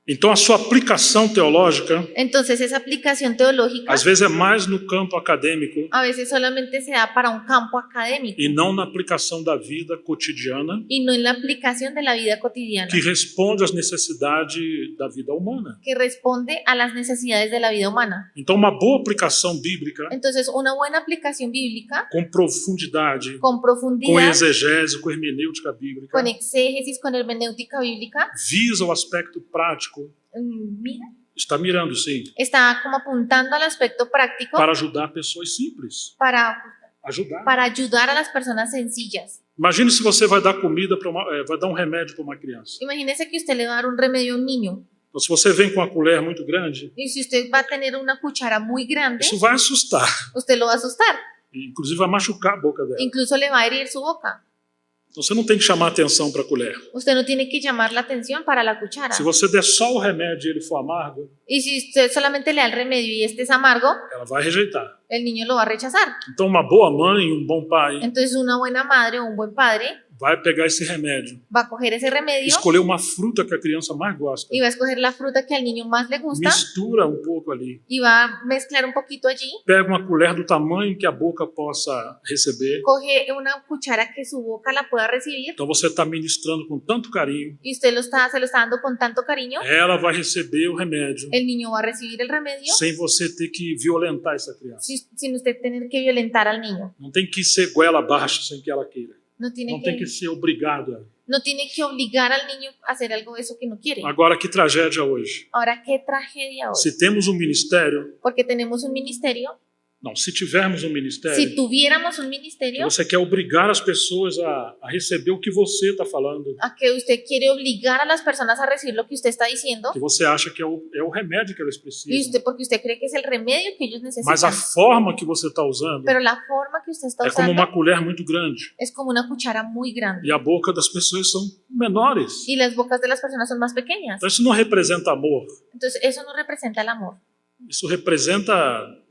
Então a sua aplicação teológica Entonces esa aplicación teológica às vezes é mais no campo acadêmico a veces solamente se da para un campo académico e não na aplicação da vida cotidiana y no en la aplicación de la vida cotidiana, que responde às necessidades da vida humana. que responde a las necesidades de la vida humana. Então uma boa aplicação bíblica Entonces una buena aplicación bíblica com profundidade, con com profundidad, exegese, com hermenêutica bíblica, con exégesis, con hermenéutica bíblica, visa o aspecto prático, mira, está mirando sim, está como apuntando al aspecto práctico para ajudar pessoas simples. para ayudar a las personas sencillas. Imagine se você vai dar comida para vai dar um remédio para uma criança. Imagínese que usted le va a dar un remedio a un niño Então, se você vem com uma colher muito grande, y si usted va a tener una cuchara muy grande, isso vai assustar, usted lo va a asustar, inclusive vai machucar a boca dela. incluso le va a herir su boca. Então você não tem que chamar atenção para a colher. Usted no tiene que llamar la atención para la cuchara. Se você der só o remédio e ele for amargo, Y si usted solamente le da el remedio y este es amargo, ela vai rejeitar. el niño lo va a rechazar. Então uma boa mãe, um bom pai, Entonces una buena madre o un buen padre vai pegar esse remédio, va a coger ese remedio escolher uma fruta que a criança mais gosta, y va a escoger la fruta que al niño más le gusta mistura um pouco ali, y va a mezclar un poquito allí, pega uma colher do tamanho que a boca possa receber. coge una cuchara que su boca la pueda recibir Então você está ministrando com tanto carinho, y usted se lo está dando con tanto cariño, ela vai receber o remédio el niño va a recibir el remedio sem você ter que violentar essa criança. sin usted tener que violentar al niño. Não tem que ser goela abaixo sem que ela queira. No tiene Não tem que ser obrigado a. no tiene que obligar al niño a hacer algo de eso que no quiere. Agora, que tragédia hoje. Ahora, qué tragedia hoy. Se temos um ministério, Porque tenemos un ministerio. não, se tivermos um Si ministério, tuviéramos un que ministerio, você quer obrigar as pessoas a receber o que você está falando, a que usted quiere obligar a las personas a recibir lo que usted está diciendo, que você acha que é o remédio que elas y precisam, porque usted cree que es el remedio que ellos mas a necesitan. forma que você está usando Pero la forma que usted está é como usando uma colher muito grande. es como una cuchara muy grande. E a boca das pessoas são menores. Y las bocas de las personas son más pequeñas. Então isso não representa amor, Entonces, eso no representa el amor. isso representa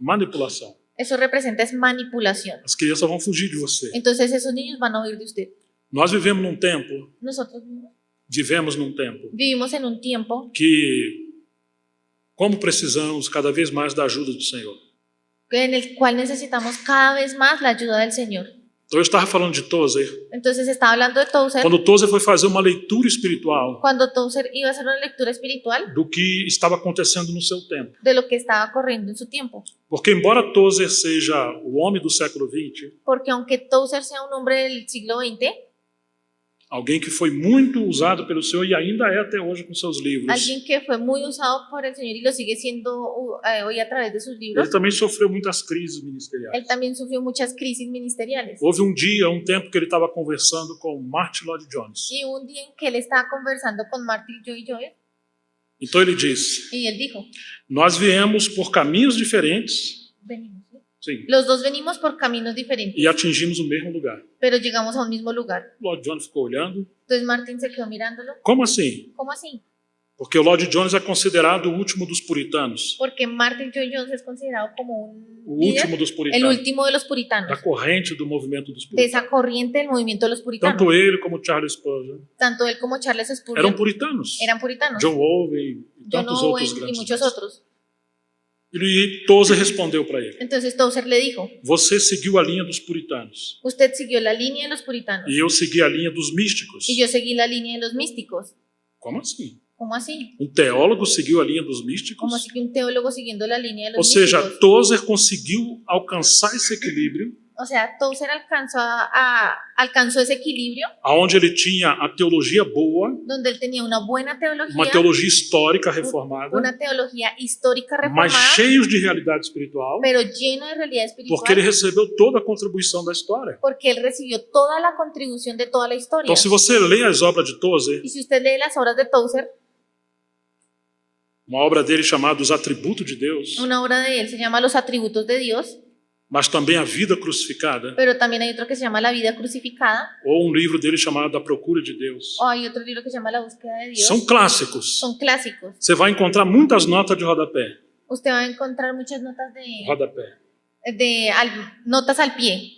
manipulação. Eso representa es manipulación. As crianças vão fugir de você. Entonces, esos niños van a huir de usted. Nós vivemos num tempo Nosotros vivimos en un tiempo que, como precisamos cada vez mais da ajuda do Senhor. en el cual necesitamos cada vez más la ayuda del Señor. Então eu estava falando de Tozer. Entonces, estaba hablando de Tozer. Quando Tozer foi fazer uma leitura espiritual Cuando Tozer iba a hacer una lectura espiritual do que estava acontecendo no seu tempo. de lo que estaba corriendo en su tiempo. Porque embora Tozer seja o homem do século XX, Porque aunque Tozer sea un hombre del siglo XX, alguém que foi muito usado pelo Senhor e ainda é até hoje com seus livros, alguien que fue muy usado por el Señor y lo sigue siendo hoy a través de sus libros, ele também sofreu muitas crises ministeriais. él también sufrió muchas crisis ministeriales. Houve um dia, um tempo, que ele estava conversando com Martin Lloyd-Jones. Y un día en que él estaba conversando con Martin Lloyd-Jones Então ele disse: y él dijo, nós viemos por caminhos diferentes, venimos, ¿sí? sim, Los dos venimos por caminos diferentes, e atingimos o mesmo lugar. pero llegamos a un mismo lugar. Lloyd-Jones ficou olhando. Entonces Martin se quedó mirándolo. Como assim? ¿Cómo así? Porque o Lloyd-Jones é considerado o último dos puritanos. Porque Martin Lloyd-Jones es considerado como un O líder, último dos el puritanos. último de los puritanos, Da corrente do movimento dos de puritanos. esa corriente del movimiento de los puritanos. Tanto ele como Charles Spurgeon Tanto él como Charles eram Spurgeon puritanos. eran puritanos. John Owen e John tantos Owen outros y grandes. muchos mestres. otros. E Tozer respondeu para ele: Entonces Tozer le dijo, você seguiu a linha dos puritanos usted siguió la línea de los puritanos e eu segui a linha dos místicos. y yo seguí la línea de los místicos. Como assim? ¿Cómo así? Um teólogo seguiu a linha dos místicos? ¿Cómo así que un teólogo siguiendo la línea de Ou los seja, místicos? Tozer conseguiu alcançar esse equilíbrio O sea, Tozer alcanzó ese equilibrio aonde ele tinha a teologia boa, donde él tenía una buena teología, uma teologia histórica reformada, una teología histórica mas reformada, cheios de realidade espiritual, pero lleno de realidad espiritual, porque ele recebeu toda a contribuição da história. porque él recibió toda la contribución de toda la historia. Então, se você lê as obras de Tozer, Y si usted lee las obras de Tozer, uma obra dele chamada Os Atributos de Deus, una obra de él se llama Los Atributos de Dios, mas também a Vida Crucificada, pero también hay otro que se llama La Vida Crucificada, ou um livro dele chamado A Procura de Deus, o hay otro libro que se llama La Búsqueda de Dios. são clássicos. Son clásicos. Você vai encontrar muitas notas de rodapé. Usted va a encontrar muchas notas Rodapé. notas al pie,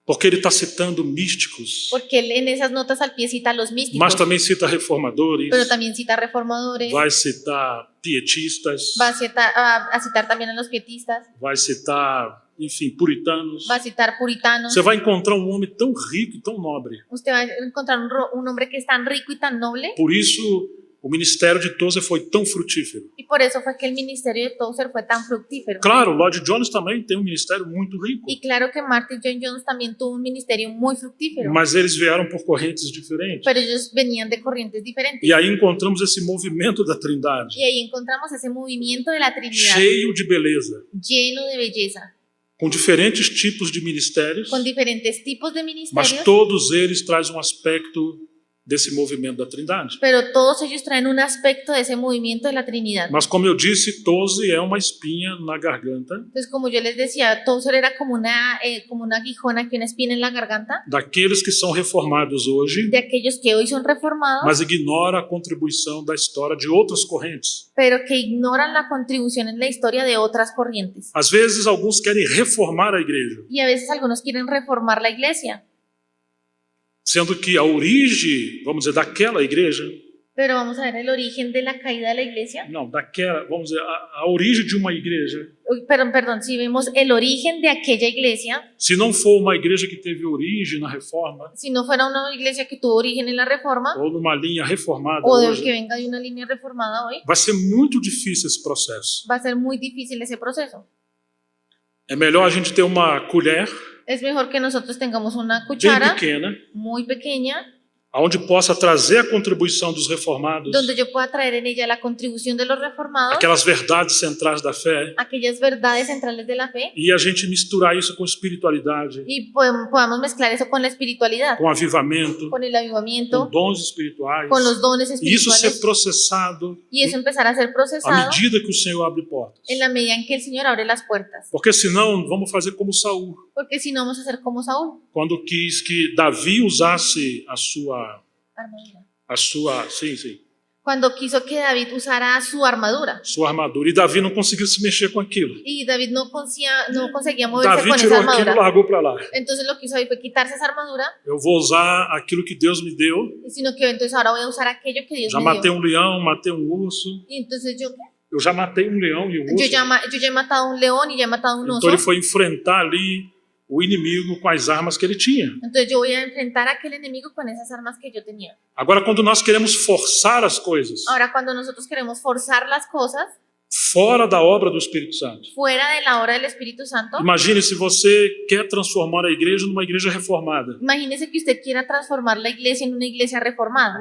Porque ele está citando místicos, porque él en esas notas al pie cita a los místicos, mas também cita reformadores, pero también cita reformadores, vai citar pietistas, va a citar también a los pietistas, vai citar, enfim, puritanos. va a citar puritanos. Você vai encontrar um homem tão rico e tão nobre. Usted va a encontrar un hombre que es tan rico y tan noble, Por isso, o ministério de Tozer foi tão frutífero. y por eso fue que el ministerio de Tozer fue tan fructífero. Claro, Lloyd-Jones também tem um ministério muito rico, Y claro que Martin Lloyd-Jones también tuvo un ministerio muy fructífero, mas eles vieram por correntes diferentes. pero ellos venían de corrientes diferentes. E aí encontramos esse movimento da Trindade, Y ahí encontramos ese movimiento de la Trinidad cheio de beleza, lleno de belleza, com diferentes tipos de ministérios, con diferentes tipos de mas ministerios, todos eles trazem um aspecto desse movimento da Trindade. pero todos ellos traen un aspecto de ese movimiento de la Trinidad. Mas como eu disse, Tozer é uma espinha na garganta Entonces, como yo les decía, Tozer era como una aguijona, que una espina en la garganta daqueles que são reformados hoje, de aquellos que hoy son reformados, mas ignora a contribuição da história de outras correntes. pero que ignoran la contribución en la historia de otras corrientes. Às vezes, alguns querem reformar a igreja. Y a veces algunos quieren reformar la iglesia. Sendo que a origem, vamos dizer, daquela igreja, Pero vamos a ver el origen de la caída de la iglesia. não, daquela, vamos dizer, a origem de uma igreja, Uy, perdón, si vemos el origen de aquella iglesia, se não for uma igreja que teve origem na reforma, si no fuera una iglesia que tuvo origen en la reforma, ou numa linha reformada o de que hoje, venga de una línea reformada hoy, vai ser muito difícil esse processo. va a ser muy difícil ese proceso. É melhor a gente ter uma colher Es mejor que nosotros tengamos una bem cuchara pequena, muy pequeña, onde possa trazer a contribuição dos reformados, donde yo pueda traer en ella la contribución de los reformados, aquelas verdades centrais da fé, aquellas verdades centrales de la fe, e a gente misturar isso com espiritualidade, y podamos mezclar eso con la espiritualidad, com avivamento, con el com avivamiento, dons espirituais, con los dones e isso ser espirituales, processado y eso empezar a ser à procesado medida que o Senhor abre portas. en la medida en que el Señor abre las puertas. Porque senão vamos fazer como Saul, Porque si no vamos a ser como Saúl. quando quis que Davi usasse a sua, Armadura. sim, Cuando quiso que David usara su armadura. sua armadura, e Davi não conseguiu se mexer com aquilo. Y David no conseguía moverse Davi con esa tirou aquilo e armadura. largou para lá. Entonces lo que hizo David fue quitarse esa armadura, Eu vou usar aquilo que Deus me deu. sino que entonces ahora voy a usar aquello que Dios Já me matei dio. um leão, matei um urso. Y entonces Eu já matei um leão e um urso. yo ya he matado un león y ya he matado un oso. Então ele foi enfrentar ali o inimigo com as armas que ele tinha. Entonces yo voy a enfrentar a aquel enemigo con esas armas que yo tenía. Agora, quando nós queremos forçar as coisas Ahora cuando nosotros queremos forzar las cosas fora da obra do Espírito Santo, fuera de la obra del Espíritu Santo, imagine se você quer transformar a igreja numa igreja reformada. imagínese que usted quiera transformar la iglesia en una iglesia reformada.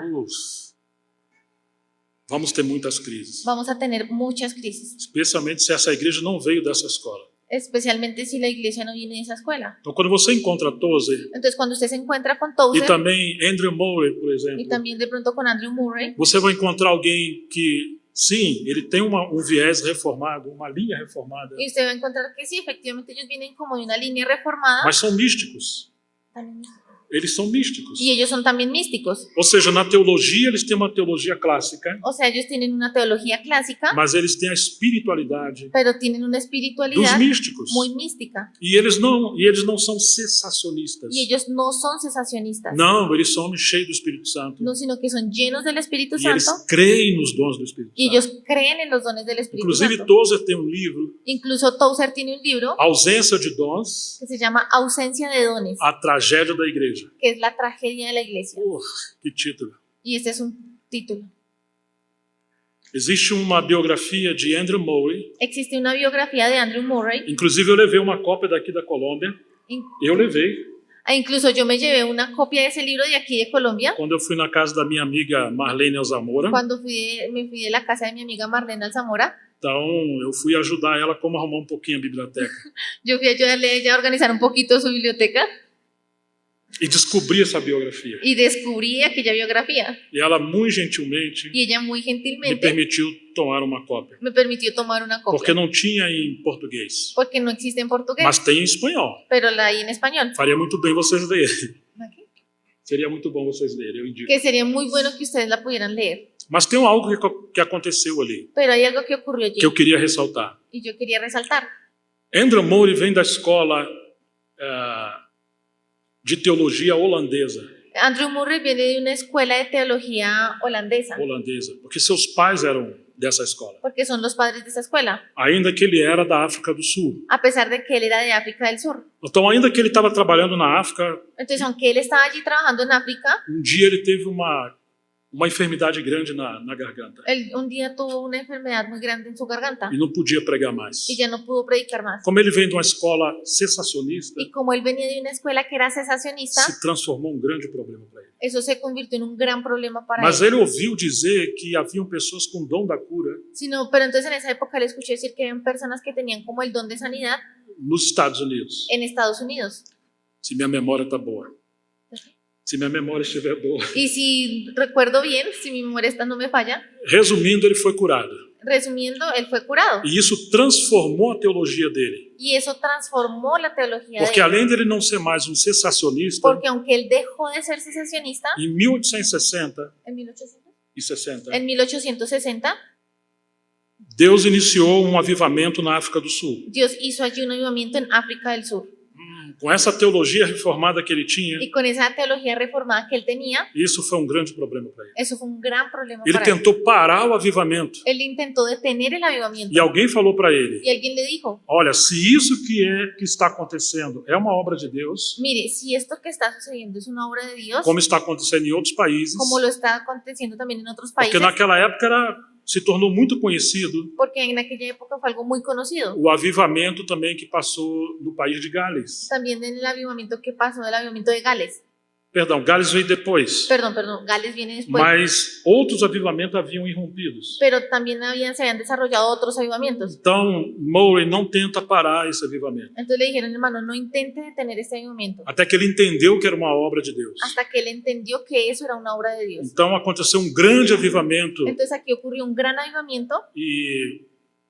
Vamos ter muitas crises, Vamos a tener muchas crisis, especialmente se essa igreja não veio dessa escola. especialmente si la iglesia no viene de esa escuela. Então, quando você encontra Tozer Entonces, cuando usted se encuentra con e Tozer também Andrew Murray, por y exemplo, también de pronto con Andrew Murray, você vai encontrar alguém que, sim, ele tem um viés reformado, uma linha reformada, y usted va a encontrar que sí, efectivamente ellos vienen como de una línea reformada, mas são místicos. Eles são místicos. y ellos son también místicos. Ou seja, na teologia eles têm uma teologia clássica, O sea, ellos tienen una teología clásica, mas eles têm a espiritualidade pero tienen una dos espiritualidad místicos. muy mística. E eles não são cessacionistas. Y ellos no son cesacionistas, Não, eles são cheios do Espírito Santo. no, sino que son llenos del Espíritu E eles Santo creem nos dons do Espírito y Santo. ellos creen en los dones del Espíritu Inclusive, Santo. Tozer tem um livro, Incluso Tozer tiene un libro Ausência de Dons, que se llama Ausencia de Dones, a tragédia da igreja. que es la tragedia de la iglesia. Que título. Y este es un título. Existe uma biografia de Andrew Murray. Existe una biografía de Andrew Murray. Inclusive, eu levei uma cópia daqui da Colômbia. Eu levei. Incluso yo me llevé una copia de ese libro de aquí de Colombia Quando eu fui na casa da minha amiga Marlene Alzamora. cuando me fui de la casa de mi amiga Marlene Alzamora. Então, eu fui ajudar ela como arrumar um pouquinho a biblioteca. Yo fui a ayudarle a ella a organizar un poquito su biblioteca E descobri essa biografia. y descubrí aquella biografía. E ela, muito gentilmente, Y ella muy me gentilmente permitiu tomar uma cópia. me permitió tomar una Porque copia. não tinha em português. Porque no existe en portugués, Mas tem em espanhol. pero la hay en español. Faria muito bem vocês lerem. Aquí. Seria muito bom vocês lerem, eu indico. Que sería muy bueno que ustedes la pudieran leer. Mas tem algo que aconteceu ali, Pero hay algo que ocurrió allí que eu queria ressaltar. y yo quería resaltar. Andrew Murray vem da escola de teologia holandesa, Andrew Murray viene de una escuela de teología holandesa, porque seus pais eram dessa escola, porque son los padres de esa escuela, ainda que ele era da África do Sul. a pesar de que él era de África del Sur. Então, ainda que ele estava trabalhando na África, Entonces, aunque él estaba allí trabajando en África, um dia ele teve uma enfermidade grande na garganta él un día tuvo una enfermedad muy grande en su garganta e não podia pregar mais. y ya no pudo predicar más. Como ele vem de uma escola cessacionista, Y como él venía de una escuela que era cesacionista, se transformou um grande problema para ele. eso se convirtió en un gran problema para Mas él. ele ouviu dizer que haviam pessoas com dom da cura Pero entonces en esa época le escuché decir que habían personas que tenían como el don de sanidad nos Estados Unidos. en Estados Unidos. Se minha memória está boa. Se minha memória estiver boa. Y si recuerdo bien, si mi memoria esta no me falla, Resumindo, ele foi curado. resumiendo, él fue curado. E isso transformou a teologia dele. Y eso transformó la teología Porque de él. além dele não ser mais um cessacionista, Porque aunque él dejó de ser cesacionista em 1860 en 1800, e 60, en 1860, Deus iniciou um avivamento na África do Sul. Dios hizo allí un avivamiento en África del Sur. Com essa teologia reformada que ele tinha, Y con esa teología reformada que él tenía, isso foi um grande problema para ele. eso fue un gran problema Ele para él. tentou parar o avivamento. Él intentó detener el avivamiento. E alguém falou para ele: Y alguien le dijo, olha, se isso que está acontecendo é uma obra de Deus, mire, si esto que está sucediendo es una obra de Dios, como está acontecendo em outros países, como lo está aconteciendo también en otros porque países, naquela época se tornou muito conhecido porque en aquella época fue algo muy conocido. o avivamento também que passou no país de Gales. También en el avivamiento que pasó, el avivamiento de Gales. Perdão, Gales veio depois, Perdón, Gales viene después. mas outros avivamentos haviam irrompidos. Pero también se habían desarrollado otros avivamientos. Então, Murray não tenta parar esse avivamento, Entonces le dijeron, hermano, no intente detener este avivamiento. até que ele entendeu que era uma obra de Deus. Hasta que él entendió que eso era una obra de Dios. Então, aconteceu um grande avivamento Entonces aquí ocurrió un gran avivamiento e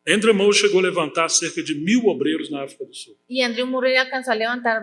Andrew Murray chegou a levantar cerca de 1.000 obreiros na África do Sul. y Andrew Murray alcanzó a levantar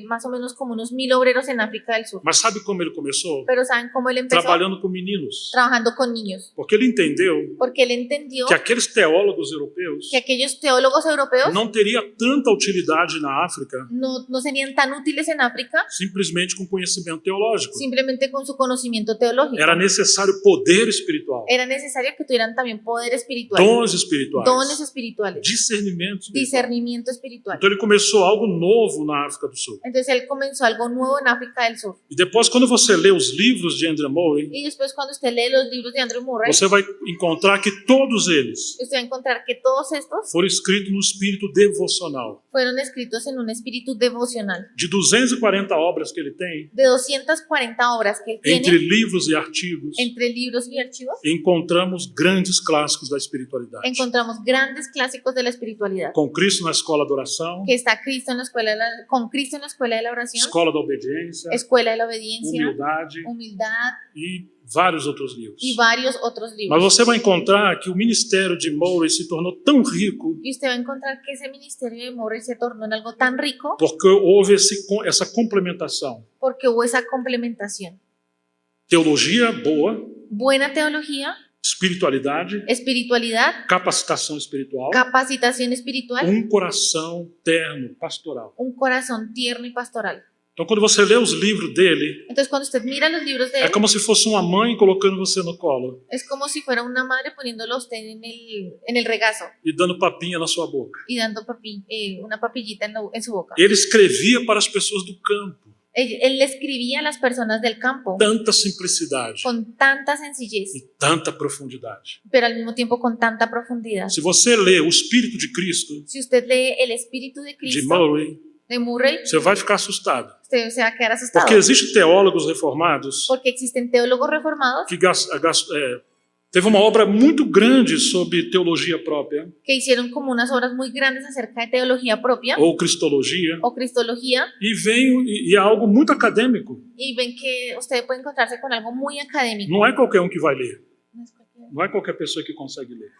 más o menos como unos 1000 obreros en África del Sur. Mas sabe como ele começou? Pero ¿saben cómo él empezó? Trabalhando com meninos. Trabajando con niños. Porque ele entendeu Porque él entendió que aqueles teólogos europeus que aquellos teólogos europeos não teria tanta utilidade na África no serían tan útiles en África simplesmente com conhecimento teológico. simplemente con su conocimiento teológico. Era necessário poder espiritual, Era necesario que tuvieran también poder espiritual, dons espirituais, dones espirituales, discernimento espiritual. discernimiento espiritual. Então ele começou algo novo na África do Sul. Entonces él comenzó algo nuevo en África del Sur. E depois, quando você lê os livros de Andrew Murray, Y después cuando usted lee los libros de Andrew Murray, você vai encontrar que todos eles usted va a encontrar que todos estos foram escritos no espírito devocional. fueron escritos en un espíritu devocional. De 240 obras que ele tem, De 240 obras que él entre tiene, livros e artigos, entre libros y archivos, encontramos grandes clássicos da espiritualidade. encontramos grandes clásicos de la espiritualidad. Com Cristo na escola da oração, Que está Cristo en la escuela con Cristo en la escuela de la oración, escola da obediência, escuela de la obediencia, humildade humildad e vários outros livros. y varios otros Mas libros. você vai encontrar que o ministério de Murray se tornou tão rico Y usted va a encontrar que ese ministerio de Murray se tornó en algo tan rico porque houve essa complementação. porque hubo esa complementación. Teologia boa, Buena teología, espiritualidade, espiritualidad, capacitação espiritual, capacitación espiritual, coração terno, pastoral. un corazón tierno y pastoral. Então, quando você lê os livros dele, Entonces, cuando usted mira los libros de é él, como se fosse uma mãe colocando você no colo es como si fuera una madre poniéndolo a usted en el regazo e dando papinha na sua boca. y dando una papillita en su boca. Ele escrevia para as pessoas do campo. Él le escribía a las personas del campo Tanta simplicidade con tanta sencillez, e tanta profundidade. pero al mismo tiempo con tanta profundidad. Se você lê o Espírito de Cristo, Si usted lee el Espíritu de de Cristo Murray, de Murray, você vai ficar assustado. usted se va a quedar asustado. Porque existem teólogos reformados Porque existen teólogos reformados que teve uma obra muito grande sobre teologia própria, que hicieron como unas obras muy grandes acerca de teología propia ou cristologia, o cristología, e é algo muito acadêmico. y ven que usted puede encontrarse con algo muy académico. Não é qualquer um que vai ler. No es cualquier- Não é qualquer pessoa que consegue ler.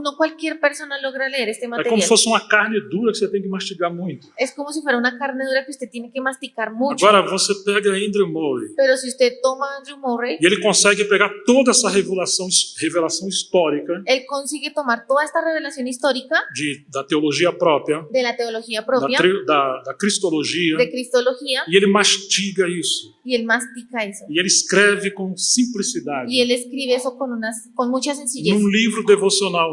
no cualquier persona logra leer este É como material. se fosse uma carne dura que você tem que mastigar muito. Es como si fuera una carne dura que usted tiene que masticar mucho. Agora você pega Andrew Murray Pero si usted toma a Andrew Murray, e ele consegue pegar toda essa revelação histórica él consigue tomar toda esta revelación histórica da teologia própria, de la teología propia, da cristologia, de cristología, e ele mastiga isso. y él mastica eso. E ele escreve com simplicidade Y él escribe eso con mucha sencillez. num livro devocional.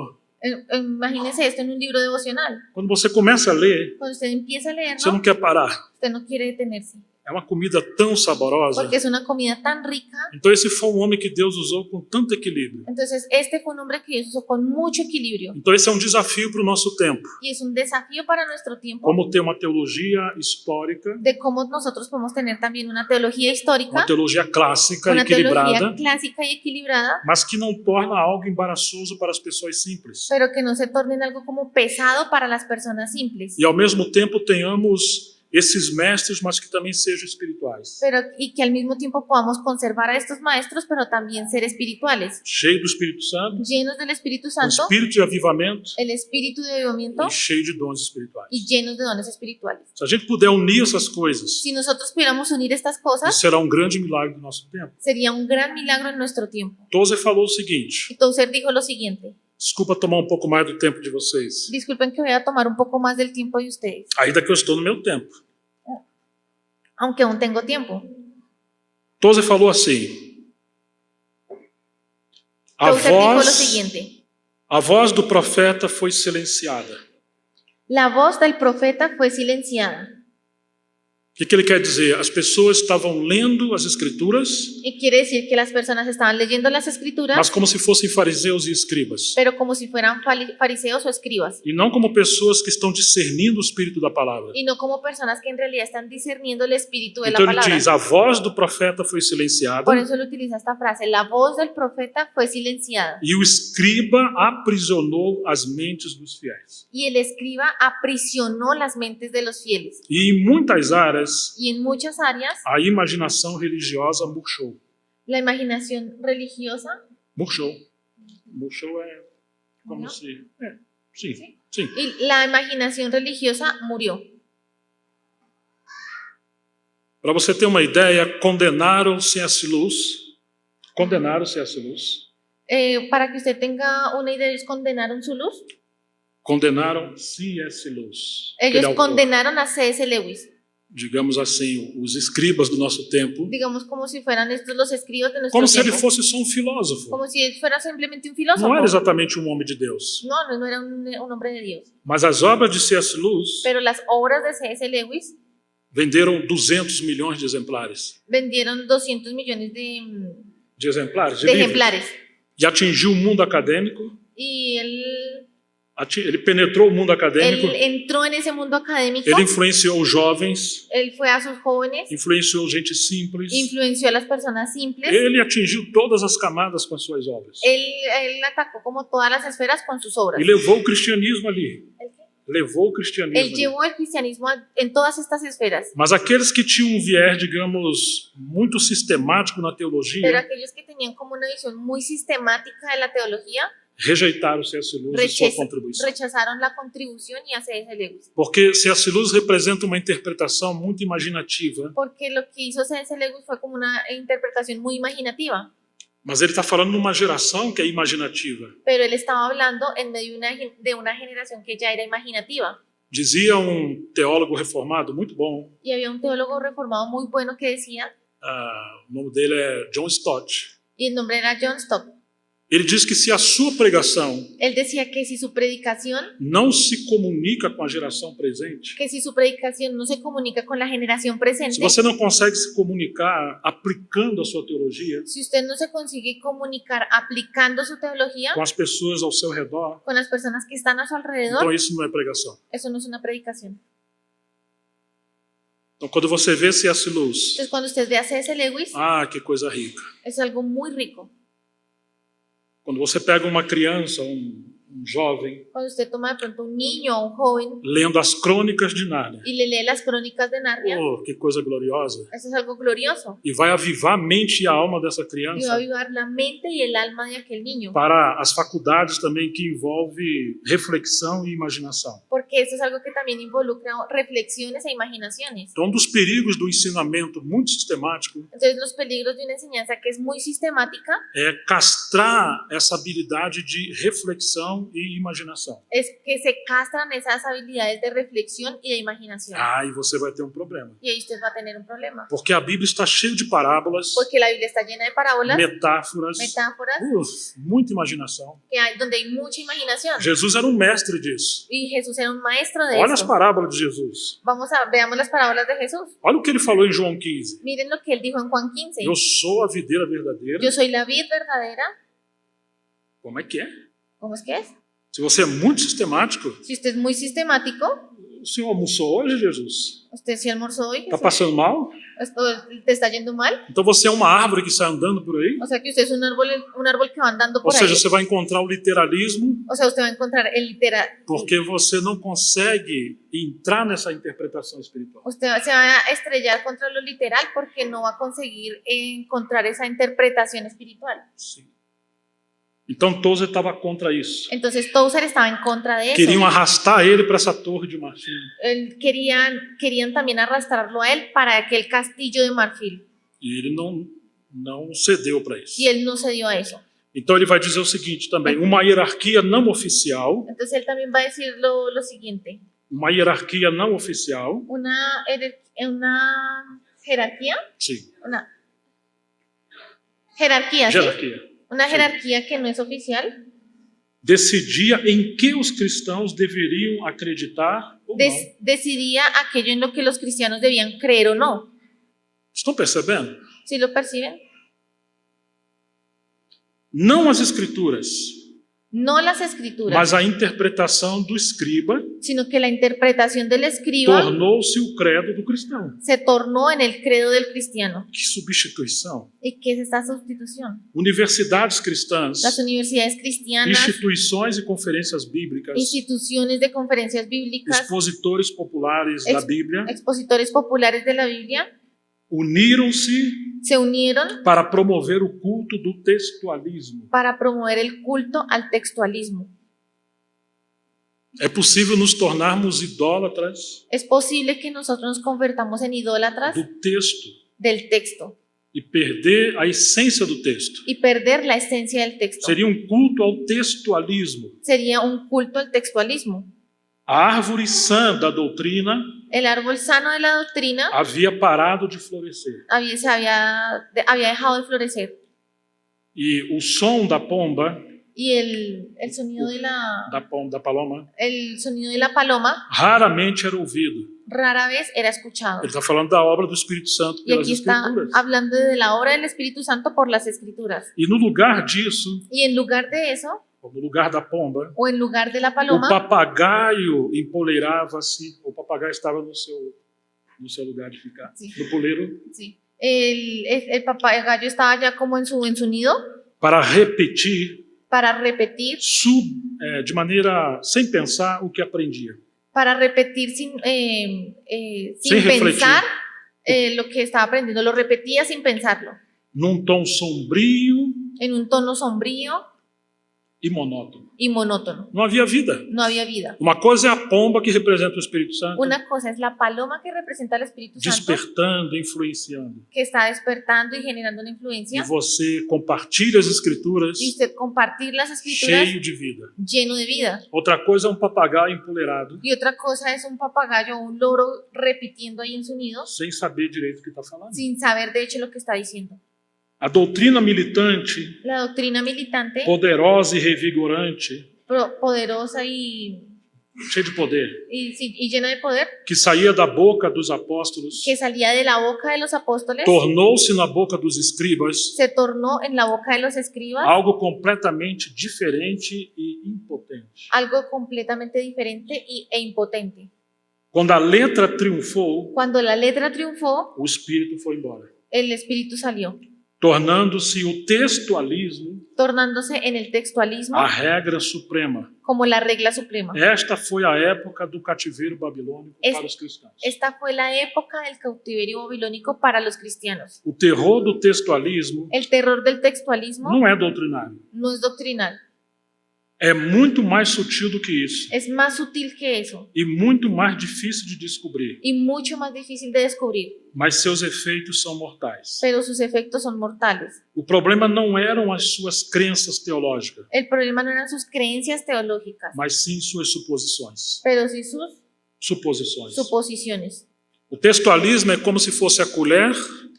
Imagínese esto en un libro devocional. Quando você começa a ler, Cuando usted empieza a leerlo, você não quer parar. usted no quiere detenerse, É uma comida tão saborosa. porque es una comida tan rica. Então esse foi um homem que Deus usou com tanto equilíbrio. Entonces, este fue un hombre que Dios usó con mucho equilibrio. Então esse é um desafio para o nosso tempo. Y es un desafío para nuestro tiempo Como ter uma teologia histórica, de cómo nosotros podemos tener también una teología histórica, uma teologia clássica, una teología equilibrada, clásica y equilibrada, mas que não torna algo embaraçoso para as pessoas simples. pero que no se torne en algo como pesado para las personas simples. E ao mesmo tempo tenhamos esses mestres, mas que também sejam espirituais. Y que al mismo tiempo podamos conservar a estos maestros, pero también ser espirituales, Cheio do Espírito Santo, llenos del Espíritu com Santo, espírito de avivamento el espíritu de avivamiento e cheio de dons espirituais. y llenos de dones espirituales. Se a gente puder unir essas coisas, Si nosotros pudiéramos unir estas cosas, isso será um grande milagre do nosso tempo. sería un gran milagro en nuestro tiempo. Tozer falou o seguinte, Entonces dijo lo siguiente: desculpa tomar um pouco mais do tempo de vocês, disculpen que voy a tomar un poco más del tiempo de ustedes, ainda que eu estou no meu tempo. aunque aún tengo tiempo. Tozer falou assim: Tozer dijo lo siguiente: a voz do profeta foi silenciada. la voz del profeta fue silenciada. O que ele quer dizer? As pessoas estavam lendo as escrituras, Y quiere decir que las personas estaban leyendo las escrituras, mas como se fossem fariseus e escribas, pero como si fueran fariseos o escribas, e não como pessoas que estão discernindo o espírito da palavra. y no como personas que en realidad están discerniendo el espíritu de Então la ele palabra. diz: a voz do profeta foi silenciada Por eso él utiliza esta frase: la voz del profeta fue silenciada. e o escriba aprisionou as mentes dos fiéis. Y el escriba aprisionó las mentes de los fieles. E em muitas áreas, Y en muchas áreas, a imaginação religiosa murchou. la imaginación religiosa Murchou. Murchou é como Não? se... É, sim, sim. y la imaginación religiosa murió. Para você ter uma ideia, condenaram C.S. Lewis. Condenaram C.S. Lewis. Para que usted tenga una idea, ellos condenaron su luz. Condenaram C.S. Lewis. aquele Ellos autor. condenaron a C.S. Lewis. Digamos assim, os escribas do nosso tempo, Digamos como si fueran estos los escribas de nuestro como se ele tiempo. fosse só um filósofo. Como si él fuera simplemente un filósofo. Não era exatamente um homem de Deus. No era un hombre de Dios. Mas as obras de C.S. Lewis Pero las obras de C.S. Lewis venderam 200 milhões de exemplares. vendieron 200 millones de De livros. ejemplares. E atingiu o mundo acadêmico. Y él Ele penetrou o mundo acadêmico. Él entró en ese mundo académico. Ele influenciou os jovens. Él fue a sus jóvenes. Influenciou gente simples. Influenció a las personas simples. Ele atingiu todas as camadas com as suas obras. Él atacó como todas las esferas con sus obras. E levou o cristianismo ali. ¿El qué? Levou o cristianismo Él ali. llevó el cristianismo en todas estas esferas. Mas aqueles que tinham um viés, digamos, muito sistemático na Pero teologia, aquellos que tenían como una visión muy sistemática de la teología rejeitaram C.S. Lewis e sua contribuição. rechazaron la contribución y a C.S. Lewis. Porque C.S. Lewis representa uma interpretação muito imaginativa, Porque lo que hizo C.S. Lewis fue como una interpretación muy imaginativa. mas ele está falando numa geração que é imaginativa. Pero él estaba hablando en medio de una generación que ya era imaginativa. Dizia um teólogo reformado muito bom, Y había un teólogo reformado muy bueno que decía, o nome dele é John Stott. y el nombre era John Stott. Ele diz que se a sua pregação Él decía que si su predicación não se comunica com a geração presente, no se comunica con la generación presente, se você não consegue se comunicar aplicando a sua teologia si usted no se consigue comunicar aplicando su teología com as pessoas ao seu redor, con las personas que están a su alrededor, então isso não é pregação. eso no es una predicación. Então, quando você vê C.S. Lewis, Entonces, cuando usted ve a C.S. Lewis, que coisa rica. es algo muy rico. Quando você pega uma criança, um jovem, Cuando usted toma de pronto un niño o un joven lendo as crônicas de Nárnia, y le lee las crónicas de Narnia, que coisa gloriosa, eso es algo glorioso. e vai avivar a mente e a alma dessa Y va a criança avivar la mente y el alma de aquel niño. para as faculdades também que envolve reflexão e imaginação. Porque eso es algo que también involucra reflexiones e imaginaciones. Então, um dos perigos do ensinamento muito sistemático Entonces, los peligros de una enseñanza que es muy sistemática é castrar essa habilidade de reflexão e imaginação. es que se castran esas habilidades de reflexión y de imaginación. E você vai ter um problema. Y ahí usted va a tener un problema. Porque a Bíblia está cheia de parábolas, Porque la Biblia está llena de parábolas, metáforas, metáforas, muita imaginação. donde hay mucha imaginación. Jesus era um mestre disso. Y Jesús era un maestro de Olha as esto. parábolas de Jesus. Veamos las parábolas de Jesús. Olha o que ele falou em João 15. Miren lo que él dijo en Juan 15. Eu sou a videira verdadeira. Yo soy la vid verdadera. Como é que é? ¿Cómo es que es? Se você é muito sistemático, Si usted es muy sistemático, o senhor almoçou hoje, Jesus? usted sí almorzó hoy, Está Jesús, passando mal? te está yendo mal. Então você é uma árvore que sai andando por aí? O sea que usted es un árbol que va andando Ou por seja, ahí. você vai encontrar o literalismo O sea, usted va a encontrar el literal. porque você não consegue entrar nessa interpretação espiritual. Usted se va a estrellar contra lo literal porque no va a conseguir encontrar esa interpretación espiritual. Sim. Então Tozer estava contra isso. Entonces Tozer estaba en contra de eso. Queriam arrastar ele para essa torre de marfim. Querían también arrastrarlo a él para aquel castillo de marfil. E ele não cedeu para isso. Y él no se dio a eso. Então ele vai dizer o seguinte também, uma hierarquia não oficial, Entonces él también va a decir lo siguiente. uma hierarquia não oficial Una jerarquía, Sim. una jerarquía, ¿sí? Jerarquia. Una Sí. jerarquía que no es oficial, Decidia em que os cristãos deveriam acreditar ou não. decidía aquello en lo que los cristianos debían creer o no. Estão percebendo? ¿Sí lo perciben? Não as escrituras, No las escrituras, mas a interpretação do escriba sino que la interpretación del escriba tornou-se o credo do cristão. se tornó en el credo del cristiano. Que substituição! ¿Y qué es esta sustitución? Universidades cristãs, Las universidades cristianas, instituições e conferências bíblicas, instituciones de conferencias bíblicas, expositores populares da Bíblia expositores populares de la Biblia, uniram-se se unieron para promover o culto do textualismo. para promover el culto al textualismo. É possível nos tornarmos idólatras Es posible que nosotros nos convertamos en idólatras do texto del texto e perder a essência do texto. y perder la esencia del texto. Seria um culto ao textualismo. Sería un culto al textualismo. A árvore sã da doutrina El árbol sano de la doctrina havia parado de florescer. había dejado de florecer E o som da pomba, y el sonido de da paloma, el sonido de la paloma raramente era ouvido. rara vez era escuchado. Ele está falando da obra do Espírito Santo Y pelas aquí está Escrituras. hablando de la obra del Espíritu Santo por las Escrituras. E no lugar disso, Y en lugar de eso, ou no lugar da pomba, o en lugar de la o paloma, papagaio empoleirava-se. O papagaio estava no seu lugar de ficar. Sí. No puleiro. sí, el papagayo estaba ya como en su nido Para repetir para repetir de maneira sem pensar o que aprendia. sin Sin refletir. pensar lo que estaba aprendiendo. Lo repetía sin pensarlo, Num tom sombrio en un tono sombrío e monótono. y monótono. Não havia vida. No había vida. Uma coisa é a pomba que representa o Espírito Santo, Una cosa es la paloma que representa al Espíritu Santo, despertando, influenciando. que está despertando y generando una E influencia, você compartilha as Escrituras y usted compartir las Escrituras cheio de vida. lleno de vida. Outra coisa é um papagaio empoleirado, Y otra cosa es un papagayo o un loro repitiendo ahí en su nido sem saber direito o que está falando. sin saber de hecho lo que está diciendo. A doutrina militante, La doctrina militante, poderosa e revigorante, poderosa y cheia de poder, llena de poder, que saía da boca dos apóstolos, que salía de la boca de los apóstoles, tornou-se na boca dos escribas se tornó en la boca de los escribas algo completamente diferente e impotente. algo completamente diferente e impotente. Quando a letra triunfou, Cuando la letra triunfó, o espírito foi embora, el espíritu salió, tornando-se o textualismo tornándose en el textualismo a regra suprema. como la regla suprema. Esta foi a época do cativeiro babilônico para os cristãos. Esta fue la época del cautiverio babilónico para los cristianos. O terror do textualismo El terror del textualismo não é doutrinário. no es doctrinal, É muito mais sutil do que isso es más sutil que eso e muito mais difícil de descobrir, y mucho más difícil de descubrir, mas seus efeitos são mortais. pero sus efectos son mortales. O problema não eram as suas crenças teológicas, El problema no eran sus creencias teológicas, mas sim suas suposições. pero sí sus Suposições. suposiciones. O textualismo é como se fosse a colher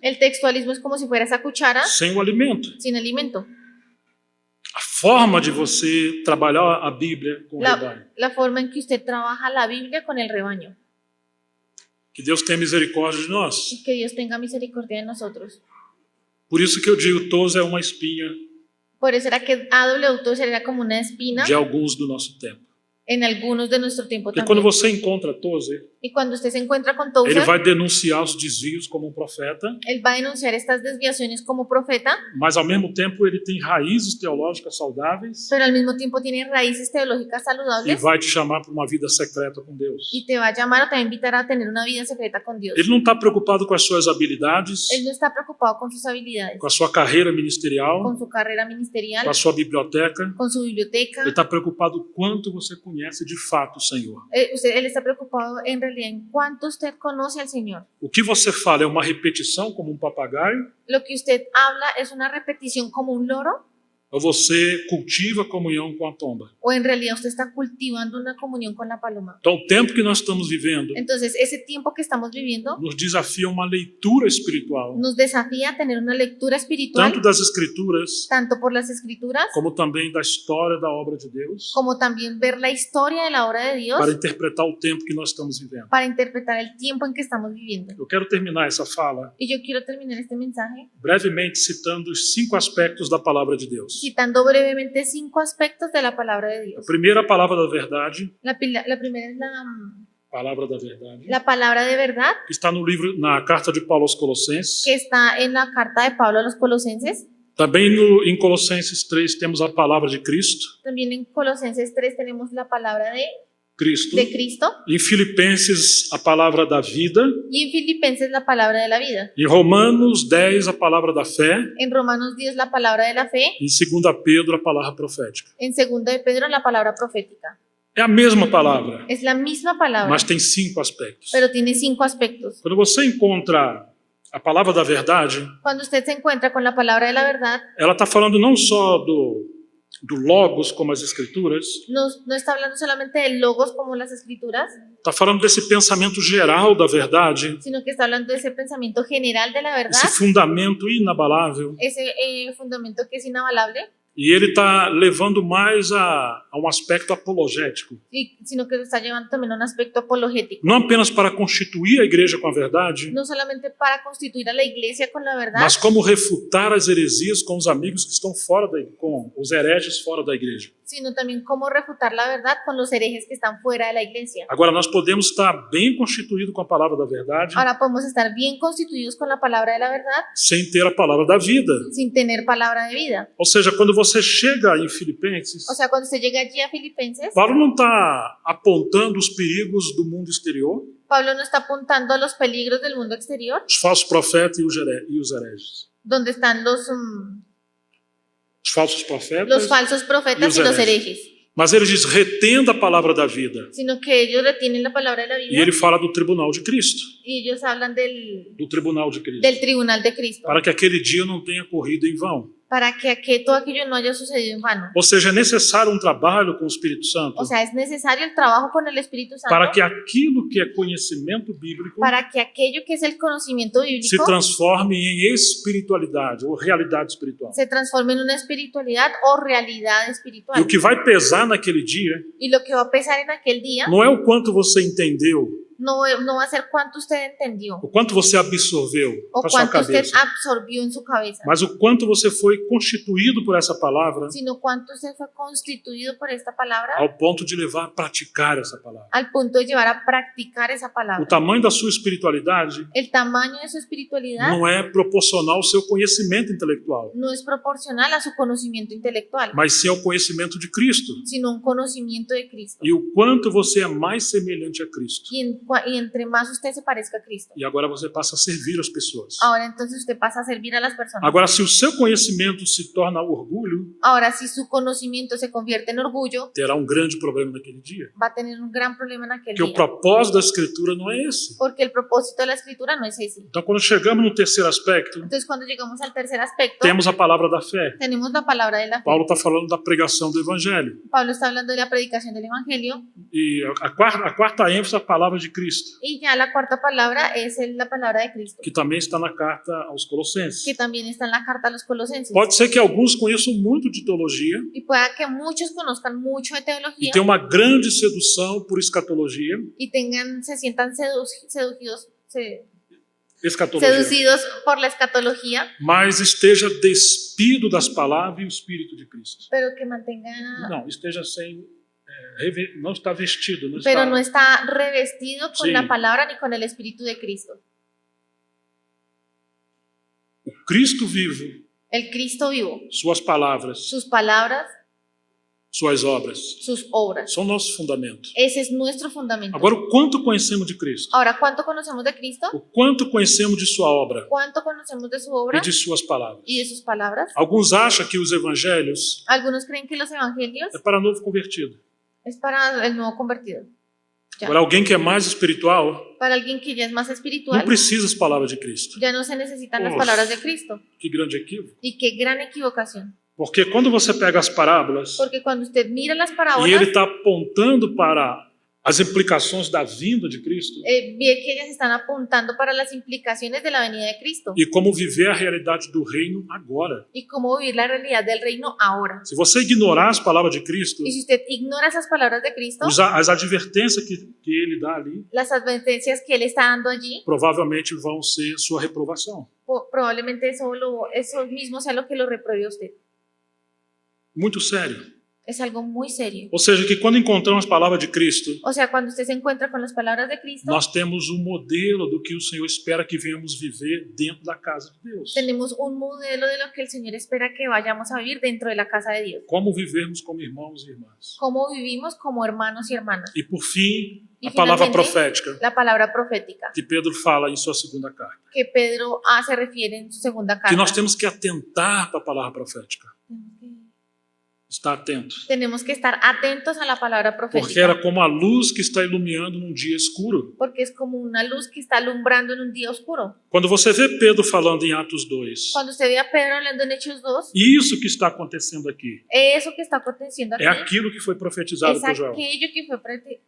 El textualismo es como si fuera esa cuchara sem o alimento. sin alimento. A forma de você trabalhar a Bíblia com o rebanho. La forma en que usted trabaja la Biblia con el rebaño. Que Deus tenha misericórdia de nós. Y que Dios tenga misericordia de nosotros. Por isso que eu digo, Toz é uma espinha Por eso era que A.W. Tozer era como una espina de alguns do nosso tempo. en algunos de nuestro tiempo Porque quando también. você encontra Tozer, Y cuando usted se encuentra con ele Tozer, vai denunciar os desvios como um profeta, él va a denunciar estas desviaciones como profeta, mas ao mesmo tempo ele tem raízes teológicas saudáveis pero al mismo tiempo tiene raíces teológicas e saludables vai te chamar para uma vida secreta com Deus. y te va a llamar o te va a invitar a tener una vida secreta con Dios. Ele não está preocupado com as suas habilidades, Él no está preocupado con sus habilidades, com a sua carreira ministerial, con su carrera ministerial, com a sua biblioteca. con su biblioteca. Ele está preocupado o quanto você conhece de fato o Senhor. Él está preocupado en realidad en cuánto usted conoce al Señor. O que você fala é uma repetição como um papagaio, Lo que usted habla es una repetición como un loro, ou você cultiva a comunhão com a pomba. o en realidad usted está cultivando una comunión con la paloma. Então, o tempo que nós estamos vivendo Entonces, ese tiempo que estamos viviendo nos desafia uma leitura espiritual, nos desafía a tener una lectura tanto espiritual, das Escrituras, tanto por las escrituras, como também da história da obra de Deus, como también ver la historia de la obra de Dios para interpretar o tempo que nós estamos vivendo. para interpretar el tiempo en que estamos viviendo. Eu quero terminar essa fala Y yo quiero terminar este mensaje brevemente citando os 5 aspectos da palavra de Deus. citando brevemente 5 aspectos de la palabra de A Dios. primeira, a palavra da verdade, La primera es palavra da verdade, la palabra de verdad, que está no livro, na carta de Paulo aos Colossenses. que está en la carta de Pablo a los Colosenses. Também em Colossenses 3 temos a palavra de Cristo, También en Colosenses 3 tenemos la palabra de Cristo. Cristo. Em Filipenses, a palavra da vida. Y en Filipenses la palabra de la vida. Em Romanos 10, a palavra da fé. En Romanos 10 la palabra de la fe. Em 2 Pedro, a palavra profética. En 2 de Pedro la palabra profética. É a mesma palavra, Es la misma palabra, mas tem 5 aspectos. pero tiene 5 aspectos. Quando você encontra a palavra da verdade, Cuando usted se encuentra con la palabra de la verdad, ela está falando não só do logos, como as Escrituras, no está hablando solamente de logos como las escrituras, está falando desse pensamento geral da verdade, sino que está hablando de ese pensamiento general de la verdad, esse fundamento inabalável. ese fundamento que es inabalable, E ele está levando mais a um aspecto apologético. sino que lo está llevando también a un aspecto apologético. Não apenas para constituir a igreja com a verdade, No solamente para constituir a la iglesia con la verdad, mas como refutar as heresias com os amigos que estão fora com os hereges fora da igreja. sino también cómo refutar la verdad con los herejes que están fuera de la iglesia. Agora, nós podemos estar bem constituídos com a palavra da verdade, Ahora podemos estar bien constituidos con la palabra de la verdad sem ter a palavra da vida. sin tener palabra de vida. Ou seja, quando você chega em Filipenses, O sea, cuando usted llega allí a Filipenses, Paulo não está apontando os perigos do mundo exterior, Pablo no está apuntando a los peligros del mundo exterior, os falsos profetas e os hereges. donde están Os falsos profetas, los falsos profetas y y los los herejes, mas ele diz, retenda a palavra da vida. sino que ellos retienen la palabra de la E vida ele fala do tribunal de Cristo, y ellos hablan do tribunal de Cristo, del tribunal de Cristo, para que aquele dia não tenha corrido em vão. para que todo aquello no haya sucedido en vano. Ou seja, é necessário um trabalho com o Espírito Santo O sea, es necesario el trabajo con el Espíritu Santo para que aquilo que é conhecimento bíblico para que aquello que es el conocimiento se bíblico transforme em espiritualidade ou realidade espiritual. se transforme en una espiritualidad o realidad E espiritual. o que vai pesar naquele dia Y lo que va a pesar en aquel día não é o quanto você entendeu, no va a ser cuánto usted entendió o quanto você absorveu o para sua cuánto usted cabeça, absorbió en su cabeza, mas o quanto você foi constituído por essa palavra sino cuánto usted fue constituido por esta palabra ao ponto de levar a praticar essa palavra. al punto de llevar a practicar esa O palabra. tamanho da sua espiritualidade El tamaño de su espiritualidad não é proporcional ao seu conhecimento intelectual, no es proporcional a su conocimiento intelectual, mas sim ao conhecimento de Cristo. sino un conocimiento de Cristo. E o quanto você é mais semelhante a Cristo. Y entre más usted se parezca a Cristo. E agora você passa a servir as pessoas. Ahora entonces usted pasa a servir a las personas. Agora, se o seu conhecimento se torna orgulho, Ahora si su conocimiento se convierte en orgullo, terá um grande problema naquele dia. va a tener un gran problema en aquel Porque o día. propósito da Escritura não é esse. Porque el propósito de la escritura no es ese. Então, quando chegamos no terceiro aspecto, Entonces cuando llegamos al tercer aspecto, temos a palavra da fé. tenemos la palabra de la fe. Paulo está falando da pregação do Evangelho. Pablo está hablando de la predicación del evangelio E a quarta ênfase é a palavra de Cristo, y ya la cuarta palabra es la palabra de Cristo, que também está na carta aos Colossenses. que también está en la carta a los Colosenses. Pode ser que alguns conheçam muito de teologia Y pueda que muchos conozcan mucho de e teología tenham uma grande sedução por escatologia. y se sientan Escatologia. seducidos por la escatología, Mas esteja despido das palavras e o Espírito de Cristo. pero que mantenga, Não, esteja sem, não está vestido, não pero está, no está revestido con Sí. la palabra ni con el Espíritu de Cristo. o Cristo vivo, El Cristo vivo, suas palavras, sus palabras, suas obras, sus obras. são nosso fundamento. Ese es nuestro fundamento. Agora, o quanto conhecemos de Cristo? Ahora, ¿cuánto conocemos de Cristo? O quanto conhecemos de sua obra ¿Cuánto conocemos de su e obra de suas palavras? y de sus palabras? Alguns acham que os evangelhos Algunos creen que los evangelios é para novo convertido. es para el nuevo convertido. Ya. Agora, alguém que é mais espiritual Para alguien que ya es más não espiritual, precisa as palavras de Cristo. ya no se necesitan las Uf. palabras de Cristo. Que grande equívoco. Y qué gran equivocación. Porque quando você pega as parábolas Porque cuando usted mira las e parábolas, ele está apontando para as implicações da vinda de Cristo ve que ellas están apuntando para las implicaciones de la venida de Cristo e como viver a realidade do reino agora. y cómo vivir la realidad del reino ahora. Se você ignorar as palavras de Cristo, Y si usted ignora esas palabras de Cristo, as advertências que ele dá ali, las advertencias que Él está dando allí, provavelmente vão ser sua reprovação. probablemente eso mismo sea lo que lo repruebe a usted. Muito sério. Es algo muy serio. Ou seja, que quando encontramos as palavras de Cristo, O sea, cuando usted se encuentra con las palabras de Cristo, nós temos um modelo do que o Senhor espera que venhamos viver dentro da casa de Deus. tenemos un modelo de lo que el Señor espera que vayamos a vivir dentro de la casa de Dios. Como vivermos como irmãos e irmãs. Cómo vivimos como hermanos y hermanas. E por fim, Y a palavra finalmente, profética la palabra profética que Pedro fala em sua segunda carta. que Pedro se refiere en su segunda Que nós carta. temos que atentar para a palavra profética. Estar atento. Tenemos que estar atentos a la palabra Porque profética. era como a luz que está iluminando num dia escuro. Porque es como una luz que está alumbrando en un día oscuro. Quando você vê Pedro falando em Atos 2, Cuando usted ve a Pedro hablando en Hechos 2, isso que está acontecendo aqui eso que está aconteciendo aquí é aquilo que foi profetizado es por Joel. aquello que fue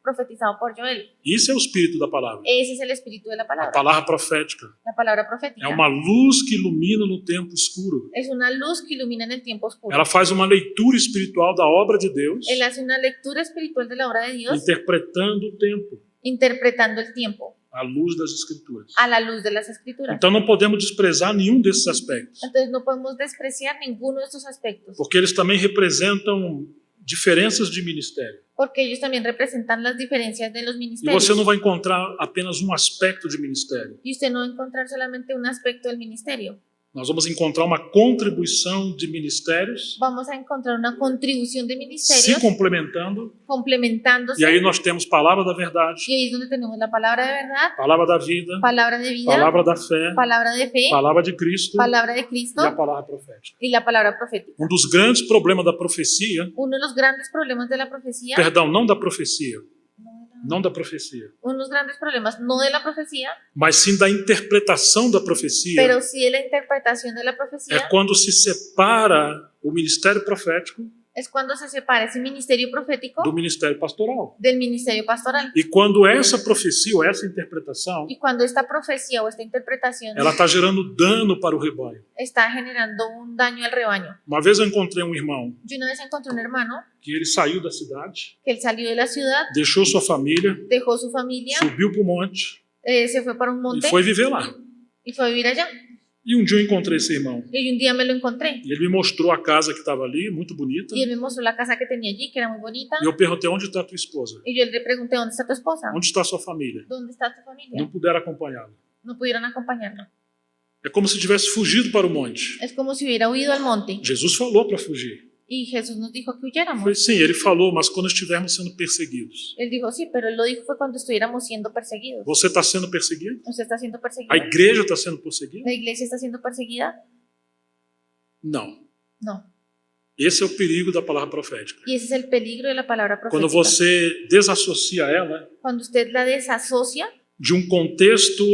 profetizado por Joel. Isso é o espírito da palavra. Ese es el espíritu de la A palabra. palavra profética La palabra profética é uma luz que ilumina no tempo escuro. es una luz que ilumina en el tiempo oscuro. Ela faz uma leitura espiritual da obra de Deus, Él hace una lectura espiritual de la obra de Dios, interpretando o tempo interpretando el tiempo à luz das Escrituras. a la luz de las escrituras. Então não podemos desprezar nenhum desses aspectos, Entonces no podemos despreciar ninguno de estos aspectos, porque eles também representam diferenças de ministério. porque ellos también representan las diferencias de los E ministerios. você não vai encontrar apenas um aspecto de ministério. Y usted no va a encontrar solamente un aspecto del ministerio. Nós vamos encontrar uma contribuição de ministérios Vamos a encontrar una contribución de se ministerios complementando. complementándose. E aí nós temos palavra da verdade, Y ahí es donde tenemos la palabra de verdad, palavra da vida, palabra de vida, palavra da fé, palabra de fe, palavra de Cristo palabra de e a Cristo palavra profética. y la palabra profética. Um dos grandes problemas da profecia, Uno de los grandes problemas de la profecía, perdão, não da profecia, não da profecia, unos grandes problemas, no de la profecía, mas sim da interpretação da profecia, pero sí de la interpretación de la é profecía, quando se separa o ministério profético es cuando se separa ese ministerio profético do ministério pastoral. del ministerio pastoral. E quando essa profecia ou essa interpretação, Y cuando esta profecía o esta interpretación ela está gerando dano para o rebanho. está generando un daño al rebaño. Uma vez eu encontrei um irmão Yo una vez encontré un hermano que ele saiu da cidade, que él salió de la ciudad, deixou sua família, dejó su familia, subiu para o monte se fue para un e monte foi viver lá. y fue a vivir allá. E um dia eu encontrei esse irmão. Y un día me lo encontré E ele me mostrou a casa que estava ali, muito bonita. y él me mostró la casa que tenía allí, que era muy bonita. E eu perguntei, onde está a tua esposa? Y yo le pregunté, ¿dónde está tu esposa? Onde está a sua família? ¿Dónde está tu familia? Não puderam acompanhá-lo. No pudieron acompañarlo. É como se tivesse fugido para o monte. Es como si hubiera huido al monte. Jesus falou para fugir. Y Jesús nos dijo que Foi huyéramos. sim, ele falou, mas quando estivermos sendo perseguidos. Él dijo, sí, pero él lo dijo fue cuando estuviéramos siendo perseguidos. Você está sendo perseguido? ¿Usted está siendo A perseguido? igreja está sendo perseguida? ¿La iglesia está siendo perseguida? Não. No. Esse é o perigo da palavra profética. Y ese es el peligro de la palabra Quando profética. você desassocia ela Cuando usted la desasocia de um contexto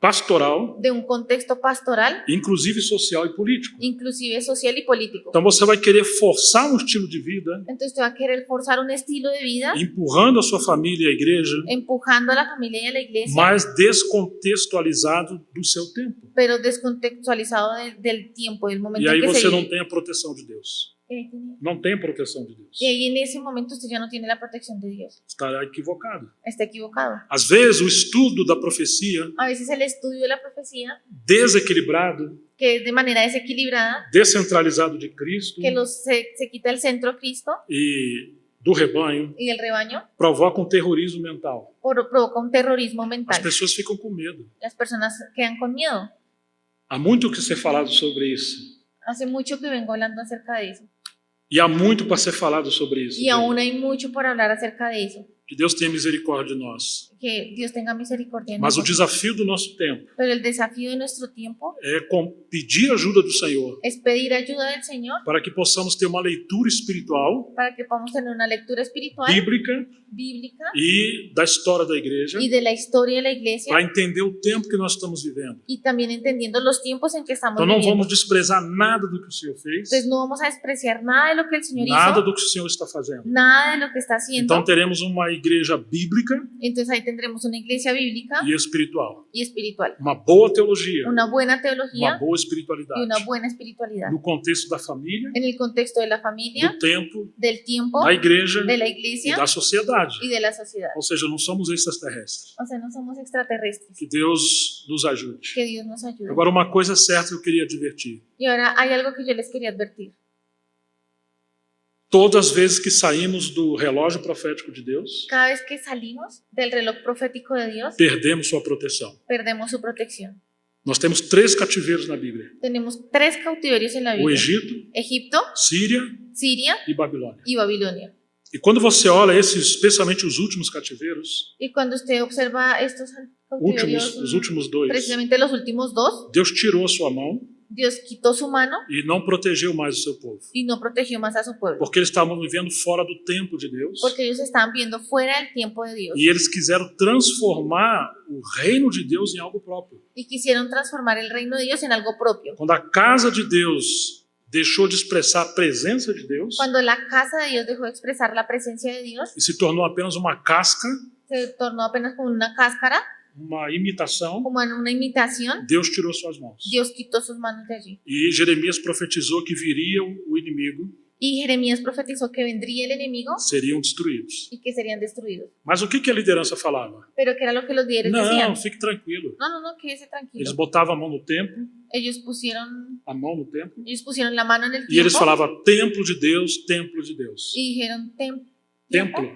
pastoral, de un contexto pastoral, inclusive social e político. inclusive social y político. Então você vai querer forçar um estilo de vida, Entonces usted va a querer forzar un estilo de vida, empurrando a sua família e a igreja, empujando a la familia y a la iglesia, mas descontextualizado do seu tempo. pero descontextualizado del tiempo, del momento E aí en que você se não vive. tem a proteção de Deus. Y Não tem a proteção de Deus. ahí en ese momento usted ya no tiene la protección de Dios. Estará equivocado. Está equivocado. Às vezes o estudo da profecia A veces el estudio de la profecía, desequilibrado, que es de manera desequilibrada, descentralizado de Cristo que se quita el centro Cristo e do rebanho, y del rebaño, provoca um terrorismo mental. provoca un terrorismo As mental. pessoas ficam com medo. Las personas quedan con miedo. Há muito que ser falado sobre isso. Hace mucho que vengo hablando acerca de eso. E há muito para ser falado sobre isso. Y aún hay mucho por hablar acerca de eso. Que Deus tenha misericórdia de nós. que Dios tenga misericordia de Mas o nosotros. desafio do nosso tempo Pero el desafío de nuestro tiempo é pedir ajuda do Senhor es pedir ayuda del Señor para que possamos ter uma leitura espiritual, para que podamos tener una lectura espiritual, bíblica bíblica e da história da igreja y de la historia de la iglesia para entender o tempo que nós estamos vivendo. y también entendiendo los tiempos en que estamos Então não viviendo. vamos desprezar nada do que o Senhor fez, Entonces no vamos a despreciar nada de lo que el Señor nada hizo, do que o Senhor está fazendo. nada de lo que está haciendo. Então teremos uma igreja bíblica Entonces ahí tendremos una iglesia bíblica e espiritual. y espiritual, Uma boa teologia, una buena uma teología boa y espiritualidade. una buena espiritualidad. No contexto da família, En el contexto de la familia, do tempo, del tiempo, da igreja de la e iglesia da sociedade. y de la sociedad. Ou seja, não somos extraterrestres. O sea, no somos extraterrestres. Que Deus nos ajude. Que Dios nos ayude. Agora, uma coisa certa que eu queria advertir. Y ahora hay algo que yo les quería advertir. Todas as vezes que saímos do relógio profético de Deus, Cada vez que salimos del reloj profético de Dios, perdemos sua proteção. perdemos su protección. Nós temos 3 cativeiros na Bíblia: Tenemos 3 cautiverios en la o Biblia: Egito, Egipto, Síria Siria e Babilônia. y Babilonia. E quando você olha esses, especialmente os últimos cativeiros, Y cuando usted observa estos cautiverios, os últimos 2, precisamente los últimos 2, Deus tirou a sua mão Dios quitó su mano e não protegeu mais o seu povo. y no protegió más a su pueblo, Porque eles estavam vivendo fora do tempo de Deus. porque ellos estaban viendo fuera del tiempo de Dios E eles quiseram transformar o reino de Deus em algo próprio. y quisieron transformar el reino de Dios en algo propio. Quando a casa de Deus deixou de expressar a presença de Deus Cuando la casa de Dios dejó de expresar la presencia de Dios, e se tornou apenas uma casca, se tornó apenas como una cáscara, uma imitação, como en una imitación. Deus tirou suas mãos. Dios quitó sus manos de allí. E Jeremias profetizou que viria o inimigo, Y Jeremías profetizó que vendría el enemigo seriam destruídos. y que serían destruidos. Mas o que a liderança falava? Pero ¿qué era lo que los líderes Não, decían? fique tranquilo. No, quédese Eles tranquilo. botavam a mão no templo, Ellos pusieron la mano en el e eles tiempo falavam templo de Deus, templo de Deus. y dijeron Templo.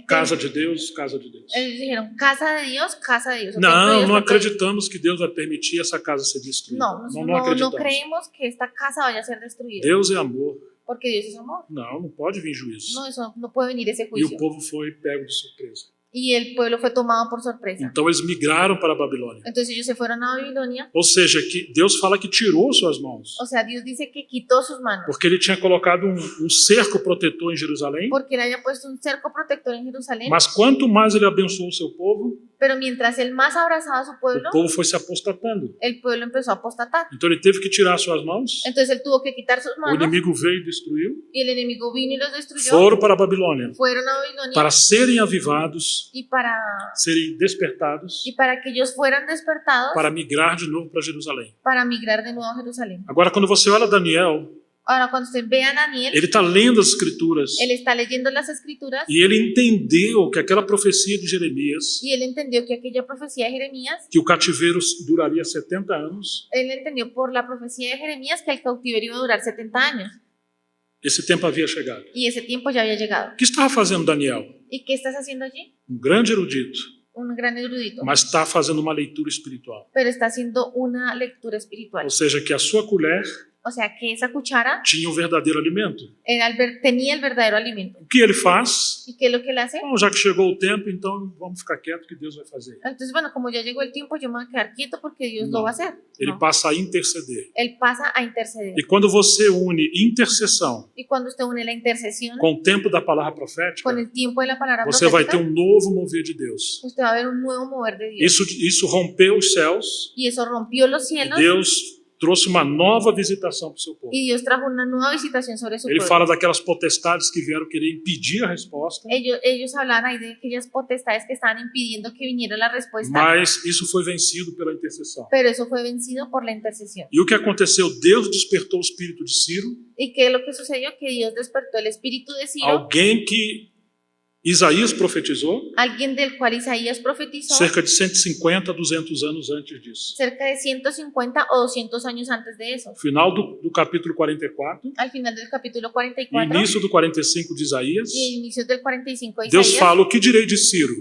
Casa de Deus, casa de Deus. Ellos dijeron casa de Dios, casa de Dios. O templo de Não, Dios, não templo de Dios. acreditamos que Deus vai permitir essa casa ser destruída. No acreditamos. creemos que esta casa vaya a ser destruida. Deus é amor. Porque Dios es amor. Não pode vir juízo. No, eso no puede venir ese E o juicio. povo foi pego de surpresa. Y el pueblo fue tomado por sorpresa. Então eles migraram para a Babilônia. Entonces ellos se fueron a Babilonia. Ou seja, que Deus fala que tirou suas mãos. O sea, Dios dice que quitó sus manos. Porque ele tinha colocado cerco protetor em Jerusalém. Porque él haya puesto un cerco protector en Jerusalén. Mas quanto mais ele abençoou o seu povo, Pero mientras él más abrazaba a su pueblo, o povo foi se apostatando. el pueblo empezó a apostatar. Então ele teve que tirar suas mãos. Entonces él tuvo que quitar sus O manos inimigo veio e destruiu. y el enemigo vino y los destruyó. Foram para a Babilônia Fueron a Babilonia para serem avivados, y para serem despertados, que ellos fueran despertados para migrar de novo para Jerusalém. para migrar de nuevo a Jerusalén. Agora, quando você olha Daniel, Ahora, cuando usted ve a Daniel, ele está lendo as escrituras él está leyendo las escrituras e ele entendeu que aquela profecia de Jeremias, y él entendió que aquella profecía de Jeremías, que o cativeiro duraria 70 anos, él entendió por la profecía de Jeremías que el cautiverio iba a durar 70 años esse tempo havia chegado. y ese tiempo ya había llegado. O que estava fazendo Daniel? ¿Y qué estás haciendo allí? Grande erudito, Un gran erudito, mas está fazendo uma leitura espiritual. pero está haciendo una lectura espiritual. Ou seja, que a sua colher O sea, que esa cuchara tinha o verdadeiro alimento. tenía el verdadero alimento. O que ele faz? ¿Y qué es lo que él hace? Bom, já que chegou o tempo, então vamos ficar quieto que Deus vai fazer. Entonces, bueno, como ya llegó el tiempo, yo me voy a quedar quieto porque Dios lo va a hacer. Ele No. passa a interceder. Él pasa a interceder. E quando você une intercessão Y cuando usted une la intercesión com o tempo da palavra profética, con el tiempo de la palabra você vai ter profética, novo mover de Deus. usted va a ver un nuevo mover de Dios. Isso rompeu os céus Y eso rompió los e cielos Deus trouxe uma nova visitação para o seu povo. y Dios trajo una nueva visitación sobre su Ele pueblo. fala daquelas potestades que vieram querer impedir a resposta, Ellos hablan ahí de aquellas potestades que estaban impidiendo que viniera la respuesta, mas isso foi vencido pela intercessão. pero eso fue vencido por la intercesión. E o que aconteceu? Deus despertou o espírito de Ciro, ¿Y qué es lo que sucedió? Que Dios despertó el espíritu de Ciro, alguém que Isaías profetizou alguien del cual Isaías profetizó cerca de 150 a 200 anos antes disso. cerca de 150 o 200 años antes de eso. Final do capítulo 44, Al final del capítulo e 44 início do 45 de Isaías, y inicios del 45 de Deus Isaías, fala: o que direi de Ciro?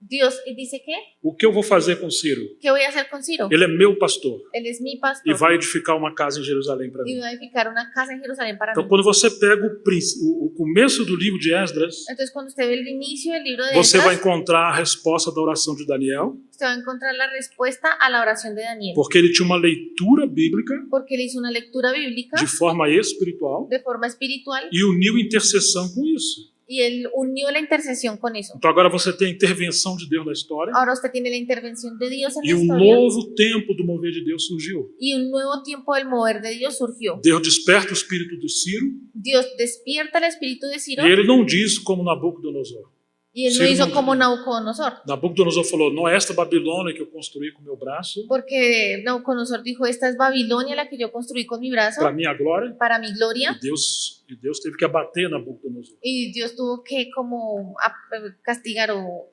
Dios dice que, O que eu vou fazer com Ciro? ¿qué voy a hacer con Ciro? Ele é meu pastor Él es mi e pastor vai edificar uma casa em Jerusalém para y mim. va a edificar una casa en Jerusalén para Então, mí. quando você pega o começo do livro de Esdras, Entonces, cuando usted ve el inicio del libro de você vai Esdras, encontrar a resposta da oração de Daniel, usted va a encontrar la respuesta a la oración de Daniel, porque ele tinha uma leitura bíblica porque él hizo una lectura bíblica de forma espiritual de forma espiritual e uniu intercessão com isso. y él unió la intercesión con eso. Então agora você tem a intervenção de Deus na história Ahora usted tiene la intervención de Dios en e la um historia novo tempo do mover de Deus surgiu. y un nuevo tiempo del mover de Dios surgió. Deus desperta o espírito de Ciro Dios despierta el espíritu de Ciro e ele não diz como Nabucodonosor. y él no Ciro hizo no- como Nabucodonosor, Nabucodonosor falou, não é esta Babilônia que eu construí com meu braço, porque Nabucodonosor dijo, esta es Babilonia la que yo construí con mi brazo para minha glória, para mi gloria, e Deus teve que abater Nabucodonosor. y Dios tuvo que como castigar o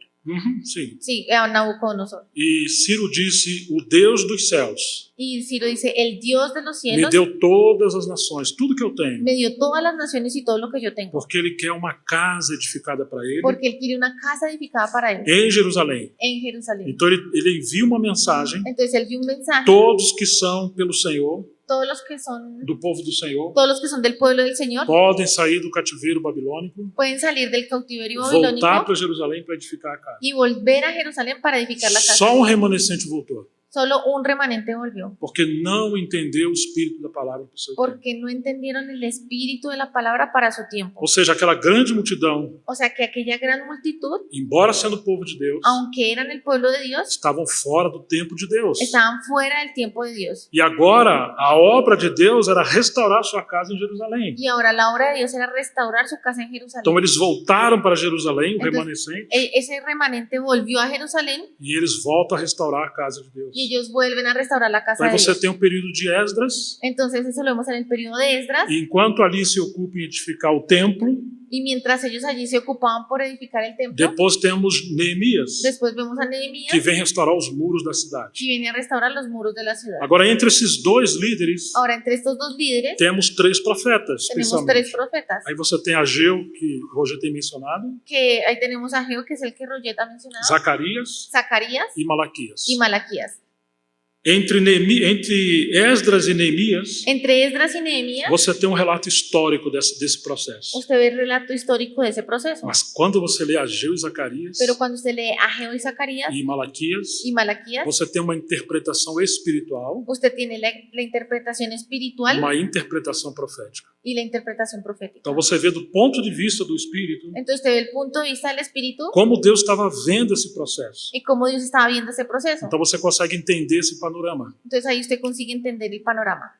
Sim. sí, a Nabucodonosor. E Ciro disse, o Deus dos céus Y Ciro dice, el Dios de los me cielos deu todas as nações, tudo que eu tenho, me dio todas las naciones y todo lo que yo tengo, porque ele quer uma casa edificada para ele porque él quiere una casa edificada para él em Jerusalém. en Jerusalén. Então ele envia uma mensagem, Entonces él dio un mensaje, todos que são pelo Senhor, todos los que son do povo do Senhor, del pueblo del Señor podem sair do cativeiro babilônico, pueden salir del cautiverio voltar babilónico para Jerusalém para edificar a casa. y volver a Jerusalén para edificar la casa. Só remanescente voltou, Solo un remanente volvió, porque não entendeu o espírito da palavra para o seu tempo. porque no entendieron el espíritu de la palabra para su tiempo. Ou seja, aquela grande multidão, O sea que aquella gran multitud, embora sendo povo de Deus, aunque eran el pueblo de Dios, estavam fora do tempo de Deus. estaban fuera del tiempo de Dios. E agora a obra de Deus era restaurar sua casa em Jerusalém. Y ahora la obra de Dios era restaurar su casa en Jerusalén. Então eles voltaram para Jerusalém, o Entonces, remanescente, Ese remanente volvió a Jerusalén e eles voltam a restaurar a casa de Deus. y ellos vuelven a restaurar la casa Aí de você Dios. tem um período de Esdras, Entonces eso lo vemos en el periodo de Esdras, e enquanto ali se ocupa em edificar o templo, y mientras ellos allí se ocupaban por edificar el templo, depois temos Neemias, después vemos a que Nehemías vem restaurar os muros da cidade. que viene a restaurar los muros de la ciudad. Agora, entre esses dois líderes, Ahora, entre estos dos líderes, temos 3 profetas, tenemos especialmente. 3 profetas, Aí você tem Ageu, que o Roger tem mencionado, que ahí tenemos a Ageo, que es el que Roget ha mencionado, Zacarias Zacarías e Malaquias. y Malaquías. Entre Esdras e Neemias, Entre Esdras y Nehemías, você tem um relato histórico desse processo. usted ve el relato histórico de ese proceso. Mas quando você lê Ageu e Zacarias Pero cuando usted lee Ageo y Zacarías e Malaquias, y Malaquías, você tem uma interpretação espiritual, usted tiene la interpretación espiritual uma interpretação profética. y la interpretación profética. Então você vê do ponto de vista do Espírito Entonces usted ve el punto de vista del Espíritu como Deus estava vendo esse processo. y cómo Dios estaba viendo ese proceso. Então você consegue entender esse panorama. Entonces ahí usted consigue entender el panorama.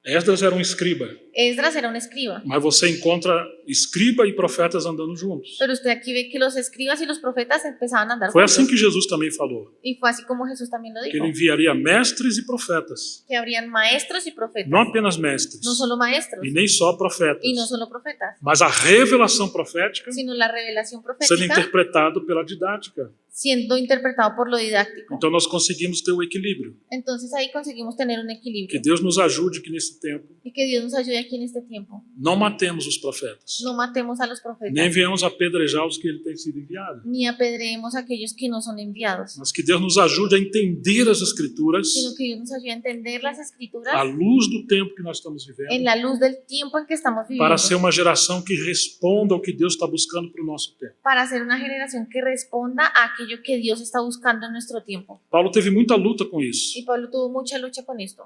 Esdras era um escriba, Esdras era un escriba, mas você encontra escriba e profetas andando juntos. pero usted aquí ve que los escribas y los profetas empezaban a andar Foi juntos. assim que Jesus também falou, Y fue así como Jesús también lo que dijo, ele enviaria mestres e profetas, que habrían maestros y profetas, não apenas mestres, no solo maestros e nem só profetas, y no solo profetas, mas a revelação profética sino la revelación sendo profética interpretado pela didática. siendo interpretado por lo didáctico. Então nós conseguimos ter o equilíbrio. Entonces ahí conseguimos tener un Que equilibrio Deus nos ajude que nesse tempo y que Dios nos ayude aquí en este tiempo. não matemos os profetas, No matemos a los profetas, nem venhamos apedrejar os que ele tem sido enviado, ni apedreemos a aquellos que no son enviados, mas que Deus nos ajude a entender as Escrituras sino que Dios nos ayude a entender las escrituras à luz do tempo que nós estamos vivendo, en la luz del tiempo en que estamos viviendo, para ser uma geração que responda ao que Deus está buscando para o nosso tempo. para ser una generación que responda a aquello que Dios está buscando en nuestro tiempo. Paulo teve muita luta com isso. Y Pablo tuvo mucha lucha con esto.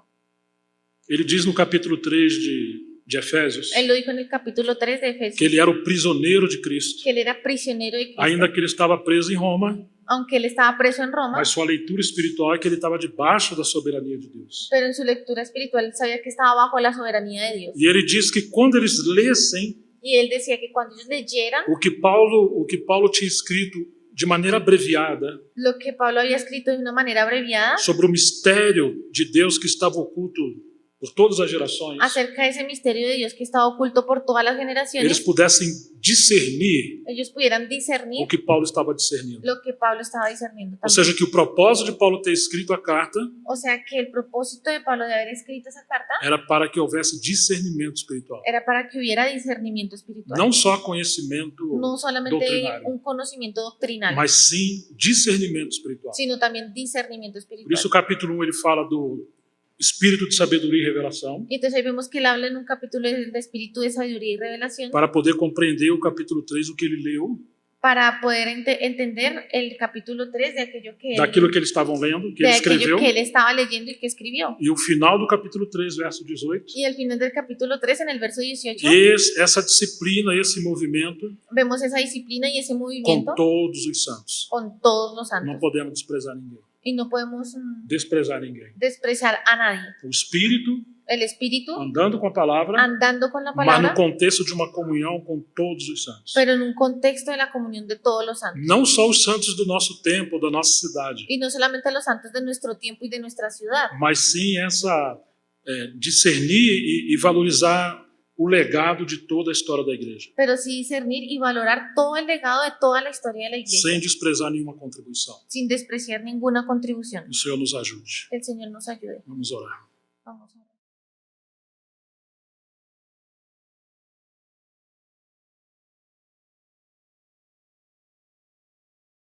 Ele diz no capítulo 3 de Efésios Él lo dijo en el capítulo 3 de Efesios, que ele era o prisioneiro de Cristo, que él era prisionero de Cristo, ainda que ele estava preso em Roma, aunque él estaba preso en Roma, mas sua leitura espiritual é que ele estava debaixo da soberania de Deus. pero en su lectura espiritual él sabía que estaba bajo la soberanía de Dios. E ele diz que quando eles lessem Y él decía que cuando ellos leyeran o que Paulo tinha escrito de maneira abreviada lo que Pablo había escrito de una manera abreviada sobre o mistério de Deus que estava oculto por todas as gerações, acerca de ese misterio de Dios que estaba oculto por todas las eles generaciones, pudessem discernir ellos pudieran o discernir que Paulo estava discernindo. lo que Pablo estaba discerniendo Ou también. seja, que o propósito de Paulo ter escrito a carta O sea que el propósito de Pablo de haber escrito esa carta era para que houvesse discernimento espiritual. era para que hubiera discernimiento espiritual. Não só conhecimento No solamente doutrinário, un conocimiento doctrinal, mas sim discernimento espiritual. sino también discernimiento Por espiritual. isso, o capítulo 1 ele fala do espírito de sabedoria e revelação, Y entonces ahí vemos que él habla en un capítulo del espíritu de sabiduría y revelación para poder compreender o capítulo 3, o que ele leu, para poder entender el capítulo 3 de aquello que él, daquilo que eles estavam lendo, que de ele aquello escreveu, que él estaba leyendo y que escribió. e o final do capítulo 3, verso 18. Y al final del capítulo 3, en el verso 18, Essa disciplina, esse movimento vemos esa disciplina y ese com movimiento todos os santos. con todos los Não santos. podemos desprezar ninguém. Y no podemos Desprezar ninguém. despreciar a nadie. O Espírito El espíritu andando com a palavra, andando con la mas palabra, no contexto de uma comunhão com todos os santos. pero en un contexto de la comunión de todos los santos. Não só os santos do nosso tempo, da nossa cidade, Y no solamente los santos de nuestro tiempo y de nuestra ciudad, mas sim essa discernir e valorizar o legado de toda a história da igreja, pero sí discernir y valorar todo el legado de toda la historia de la iglesia, sem desprezar nenhuma contribuição. sin despreciar ninguna contribución. Que o Senhor nos ajude. Que el Señor nos ayude. Vamos orar. Vamos a